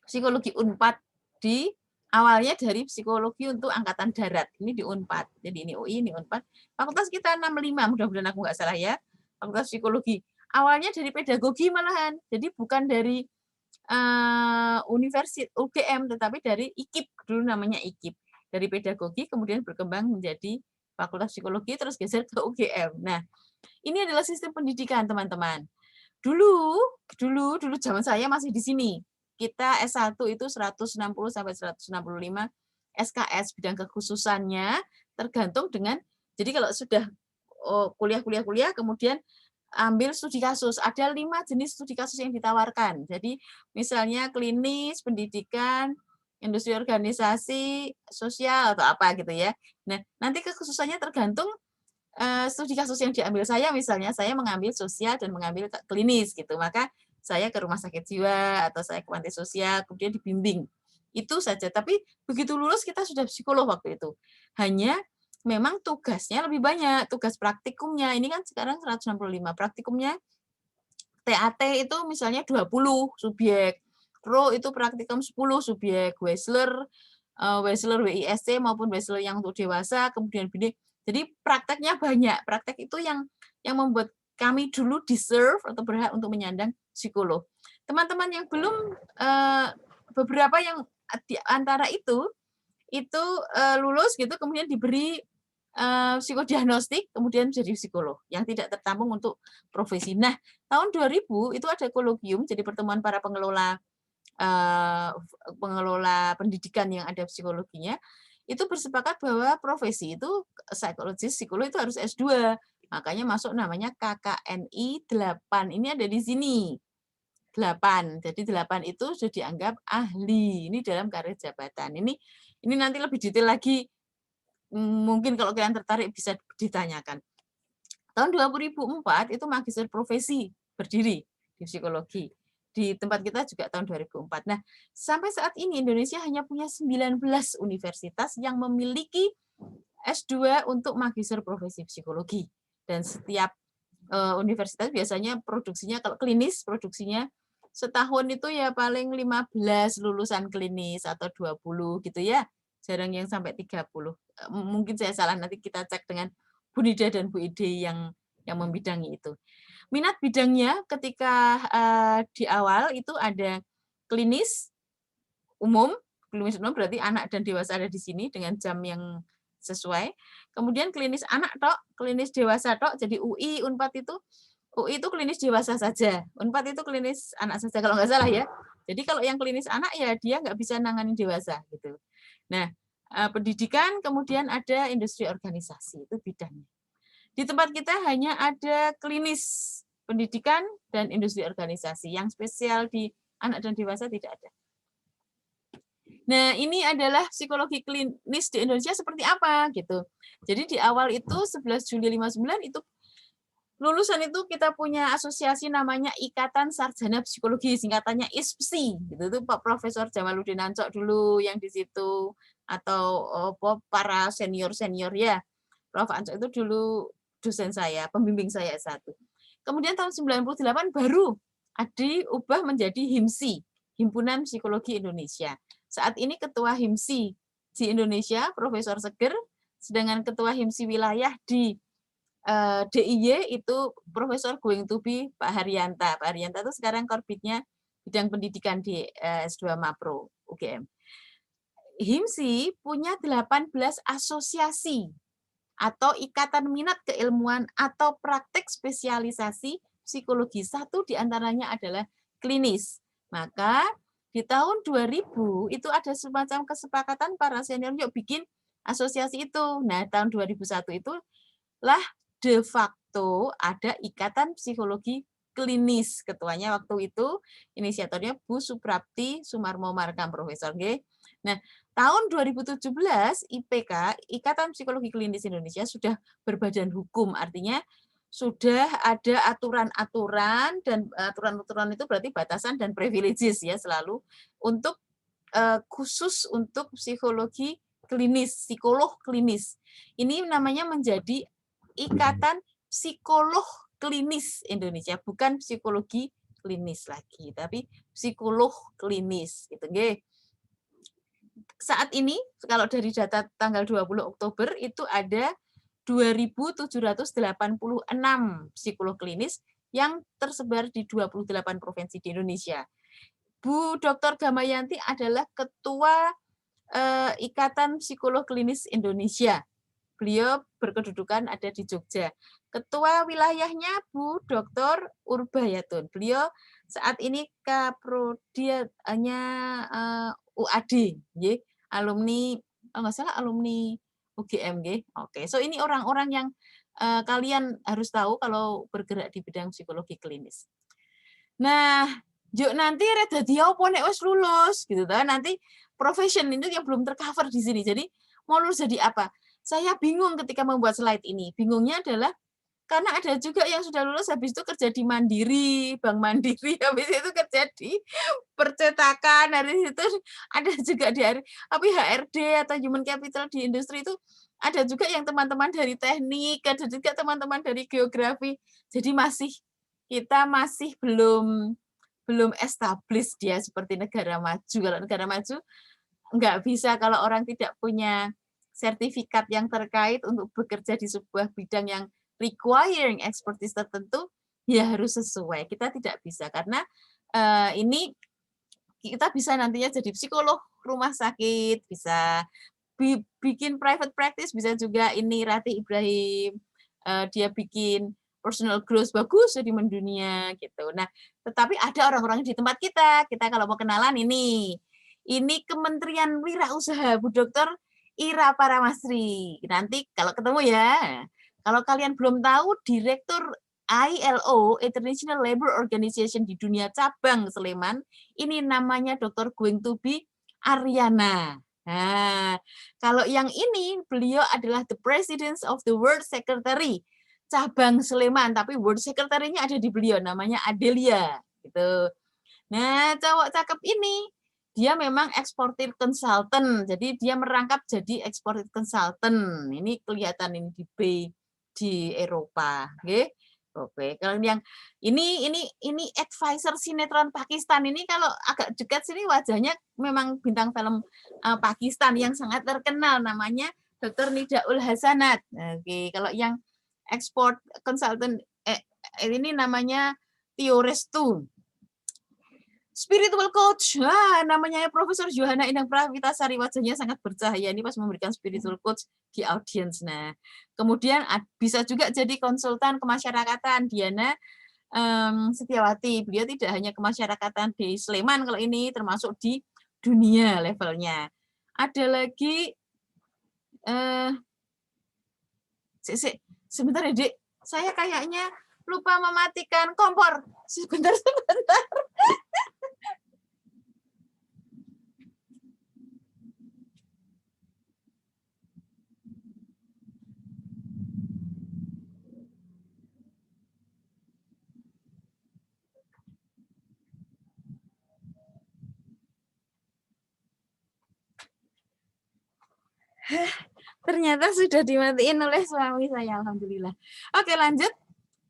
Psikologi Unpad di awalnya dari psikologi untuk angkatan darat. Ini di Unpad. Jadi ini UI, ini Unpad. Fakultas kita 65, mudah-mudahan aku nggak salah ya. Fakultas Psikologi. Awalnya dari pedagogi malahan. Jadi bukan dari Universitas UGM, tetapi dari IKIP. Dulu namanya IKIP. Dari pedagogi kemudian berkembang menjadi Fakultas Psikologi, terus geser ke UGM. Nah, ini adalah sistem pendidikan, teman-teman. Dulu zaman saya masih di sini. Kita S1 itu 160 sampai 165 SKS, bidang kekhususannya tergantung dengan, jadi kalau sudah kuliah kemudian ambil studi kasus. Ada 5 jenis studi kasus yang ditawarkan. Jadi misalnya klinis, pendidikan, industri organisasi, sosial atau apa gitu ya. Nah, nanti kekhususannya tergantung studi kasus yang diambil saya, misalnya saya mengambil sosial dan mengambil klinis gitu, maka saya ke rumah sakit jiwa atau saya ke panti sosial, kemudian dibimbing. Itu saja. Tapi begitu lulus kita sudah psikolog waktu itu. Hanya memang tugasnya lebih banyak, tugas praktikumnya. Ini kan sekarang 165, praktikumnya TAT itu misalnya 20 subjek. Pro itu praktikum 10 subjek, Wechsler WISC maupun Wechsler yang untuk dewasa, kemudian bidik. Jadi prakteknya banyak. Praktek itu yang membuat kami dulu deserve atau berhak untuk menyandang psikolog. Teman-teman yang belum, beberapa yang di antara itu lulus gitu, kemudian diberi psikodiagnostik, kemudian menjadi psikolog yang tidak tertampung untuk profesi. Nah, tahun 2000 itu ada kolokium, jadi pertemuan para pengelola pendidikan yang ada psikologinya, itu bersepakat bahwa profesi itu psikologis, psikolog itu harus S2. Makanya masuk namanya KKNI 8. Ini ada di sini. 8. Jadi 8 itu sudah dianggap ahli. Ini dalam karir jabatan. Ini nanti lebih detail lagi. Mungkin kalau kalian tertarik bisa ditanyakan. Tahun 2004 itu magister profesi berdiri di psikologi. Di tempat kita juga tahun 2004. Nah, sampai saat ini Indonesia hanya punya 19 universitas yang memiliki S2 untuk magister profesi psikologi. Dan setiap universitas biasanya produksinya, kalau klinis produksinya setahun itu ya paling 15 lulusan klinis atau 20 gitu ya. Jarang yang sampai 30. Mungkin saya salah, nanti kita cek dengan Bu Nida dan Bu Ide yang membidangi itu. Minat bidangnya ketika di awal itu ada klinis umum berarti anak dan dewasa ada di sini dengan jam yang sesuai. Kemudian klinis anak tok, klinis dewasa tok, jadi UI, Unpad itu klinis dewasa saja. Unpad itu klinis anak saja kalau nggak salah ya. Jadi kalau yang klinis anak ya dia nggak bisa nanganin dewasa gitu. Nah, pendidikan kemudian ada industri organisasi itu bidangnya. Di tempat kita hanya ada klinis pendidikan dan industri organisasi. Yang spesial di anak dan dewasa tidak ada. Nah, ini adalah psikologi klinis di Indonesia seperti apa gitu. Jadi di awal itu 11 Juli 59 itu lulusan itu kita punya asosiasi namanya Ikatan Sarjana Psikologi, singkatannya ISPSI. Gitu itu Pak Profesor Jamaluddin Ancok dulu yang di situ, atau para senior-senior ya. Prof Ancok itu dulu dosen saya, pembimbing saya S1. Kemudian tahun 98 baru diubah menjadi HIMSI, Himpunan Psikologi Indonesia. Saat ini ketua HIMSI di Indonesia Profesor Seger, sedangkan ketua HIMSI wilayah di DIY itu Profesor going to be Pak Haryanta. Pak Haryanta itu sekarang korbitnya bidang pendidikan di S2 Mapro UGM. HIMSI punya 18 asosiasi atau ikatan minat keilmuan atau praktek spesialisasi psikologi. Satu diantaranya adalah klinis. Maka di tahun 2000 itu ada semacam kesepakatan para senior yuk bikin asosiasi itu. Nah, tahun 2001 itulah de facto ada Ikatan Psikologi Klinis. Ketuanya waktu itu, inisiatornya Bu Suprapti Sumarmo Markam, Profesor G. Nah, tahun 2017 IPK, Ikatan Psikologi Klinis Indonesia sudah berbadan hukum, artinya sudah ada aturan-aturan, dan aturan-aturan itu berarti batasan dan privileges ya selalu untuk khusus untuk psikologi klinis, psikolog klinis. Ini namanya menjadi Ikatan psikolog klinis Indonesia, bukan psikologi klinis lagi, tapi psikolog klinis gitu nggih. Saat ini kalau dari data tanggal 20 Oktober itu ada 2.786 psikolog klinis yang tersebar di 28 provinsi di Indonesia. Bu Dr. Gamayanti adalah Ketua Ikatan Psikolog Klinis Indonesia. Beliau berkedudukan ada di Jogja. Ketua wilayahnya Bu Dr. Urbayatun. Beliau saat ini kaprodianya UAD, alumni, nggak salah alumni UGM. Oke, so ini orang-orang yang kalian harus tahu kalau bergerak di bidang psikologi klinis. Nah, yuk nanti reda dia opo nek wis lulus gitu kan. Nanti profession itu yang belum tercover di sini. Jadi mau lulus jadi apa? Saya bingung ketika membuat slide ini. Bingungnya adalah karena ada juga yang sudah lulus habis itu kerja di Mandiri, Bank Mandiri, habis itu kerja di percetakan, habis itu ada juga di HRD atau Human Capital di industri itu ada juga yang teman-teman dari teknik, ada juga teman-teman dari geografi. Jadi kita masih belum establish dia seperti negara maju. Kalau negara maju nggak bisa kalau orang tidak punya sertifikat yang terkait untuk bekerja di sebuah bidang yang requiring expertise tertentu, ya harus sesuai. Kita tidak bisa karena ini kita bisa nantinya jadi psikolog rumah sakit, bisa bikin private practice, bisa juga ini Rati Ibrahim, dia bikin personal growth bagus jadi mendunia gitu. Nah, tetapi ada orang-orang di tempat kita kalau mau kenalan ini Kementerian Wirausaha Bu Dr. Ira Paramasri. Nanti kalau ketemu ya. Kalau kalian belum tahu, Direktur ILO, International Labour Organization di dunia cabang Sleman, ini namanya Dr. Going to be Aryana. Nah, kalau yang ini, beliau adalah the President of the World Secretary cabang Sleman, tapi World Secretary-nya ada di beliau, namanya Adelia. Gitu. Nah, cowok cakep ini, dia memang eksportir consultant, jadi dia merangkap jadi eksportir consultant. Ini kelihatan ini di Eropa, oke? Oke, kalau yang ini advisor sinetron Pakistan ini kalau agak dekat sini wajahnya memang bintang film Pakistan yang sangat terkenal namanya Dr. Nidaul Hasanat. Oke, kalau yang export consultant ini namanya Tio Restu. Spiritual coach, namanya Profesor Johanna Indah Pravitasari, wajahnya sangat bercahaya ini pas memberikan spiritual coach di audiens. Nah, kemudian bisa juga jadi konsultan kemasyarakatan Diana Setiawati. Beliau tidak hanya kemasyarakatan di Sleman kalau ini, termasuk di dunia levelnya. Ada lagi, sebentar ya Dek, saya kayaknya lupa mematikan kompor. Sebentar. Ternyata sudah dimatiin oleh suami saya, alhamdulillah. Oke, lanjut.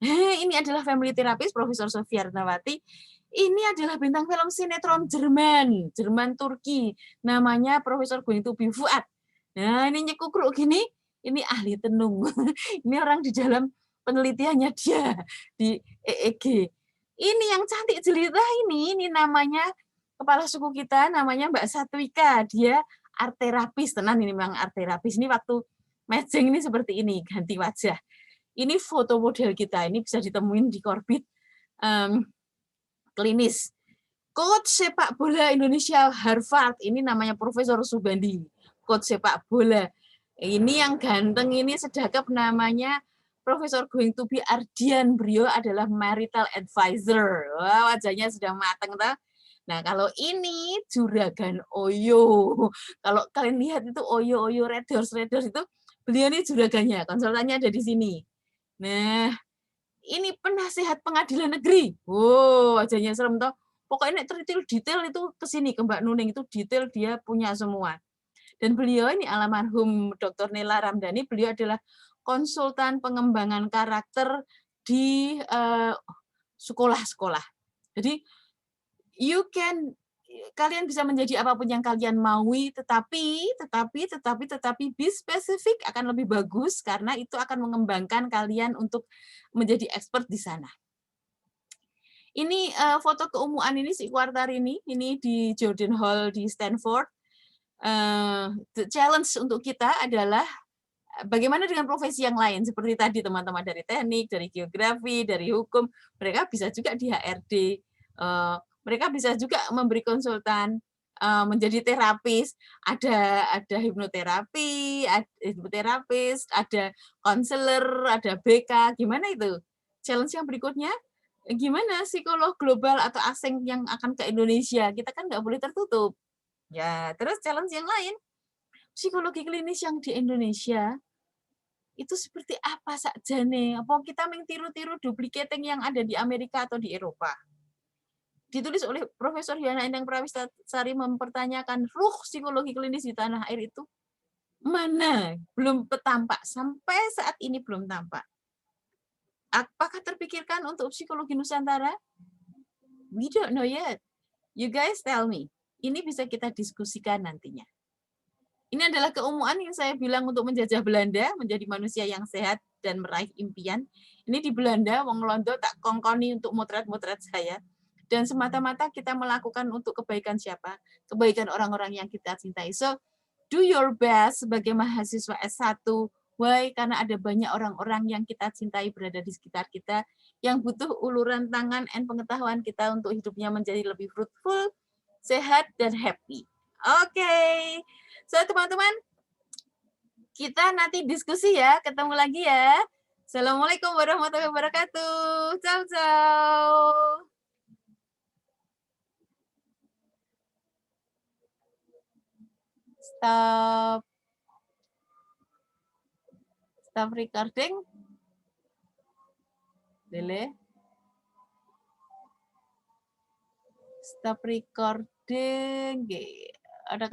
Ini adalah family therapist Profesor Sofia Arnawati. Ini adalah bintang film sinetron Jerman Turki. Namanya Profesor Going to be Fuad. Nah, ini nyekukruk gini, ini ahli tenung. Ini orang di dalam penelitiannya dia di EEG. Ini yang cantik jelita ini namanya kepala suku kita, namanya Mbak Satwika. Dia art terapis, tenan ini memang art terapis. Ini waktu matching ini seperti ini, ganti wajah. Ini foto model kita, ini bisa ditemuin di Korbit klinis. Coach sepak bola Indonesia Harvard, ini namanya Profesor Subandi. Coach sepak bola. Ini yang ganteng ini sedakap namanya Profesor Going to be Ardian. Beliau adalah marital advisor. Wah, wajahnya sudah matang, toh. Nah, kalau ini Juragan Oyo. Kalau kalian lihat itu Oyo Red Doors itu, beliau ini juragannya, konsultannya ada di sini. Nah, ini penasihat pengadilan negeri. Wow, wajahnya serem toh. Pokoknya detail itu ke sini ke Mbak Nuning, itu detail dia punya semua. Dan beliau ini almarhum Dr. Nela Ramdhani, beliau adalah konsultan pengembangan karakter di sekolah-sekolah. Jadi kalian bisa menjadi apapun yang kalian maui, tetapi be spesifik akan lebih bagus karena itu akan mengembangkan kalian untuk menjadi expert di sana. Ini foto keumuan ini si Quartar ini di Jordan Hall di Stanford. The challenge untuk kita adalah bagaimana dengan profesi yang lain seperti tadi teman-teman dari teknik, dari geografi, dari hukum, mereka bisa juga di HRD, mereka bisa juga memberi konsultan, menjadi terapis, ada hipnoterapi, ada hipnoterapis, ada konselor, ada BK, gimana itu? Challenge yang berikutnya, gimana psikolog global atau asing yang akan ke Indonesia? Kita kan nggak boleh tertutup. Ya, terus challenge yang lain, psikologi klinis yang di Indonesia itu seperti apa saja nih? Apa kita mengtiru-tiru duplicating yang ada di Amerika atau di Eropa? Ditulis oleh Profesor Yana Endang Prawistasari mempertanyakan ruh psikologi klinis di tanah air itu mana? Belum tampak. Sampai saat ini belum tampak. Apakah terpikirkan untuk psikologi Nusantara? We don't know yet. You guys tell me. Ini bisa kita diskusikan nantinya. Ini adalah keumuan yang saya bilang untuk menjajah Belanda, menjadi manusia yang sehat dan meraih impian. Ini di Belanda, wong Londo tak kongkoni untuk motret-motret saya. Dan semata-mata kita melakukan untuk kebaikan siapa? Kebaikan orang-orang yang kita cintai. So, do your best sebagai mahasiswa S1. Why? Karena ada banyak orang-orang yang kita cintai berada di sekitar kita, yang butuh uluran tangan dan pengetahuan kita untuk hidupnya menjadi lebih fruitful, sehat, dan happy. Oke. So, teman-teman, kita nanti diskusi ya. Ketemu lagi ya. Assalamualaikum warahmatullahi wabarakatuh. Ciao, ciao. Stop. Stop recording. Delay. Stop recording. Ada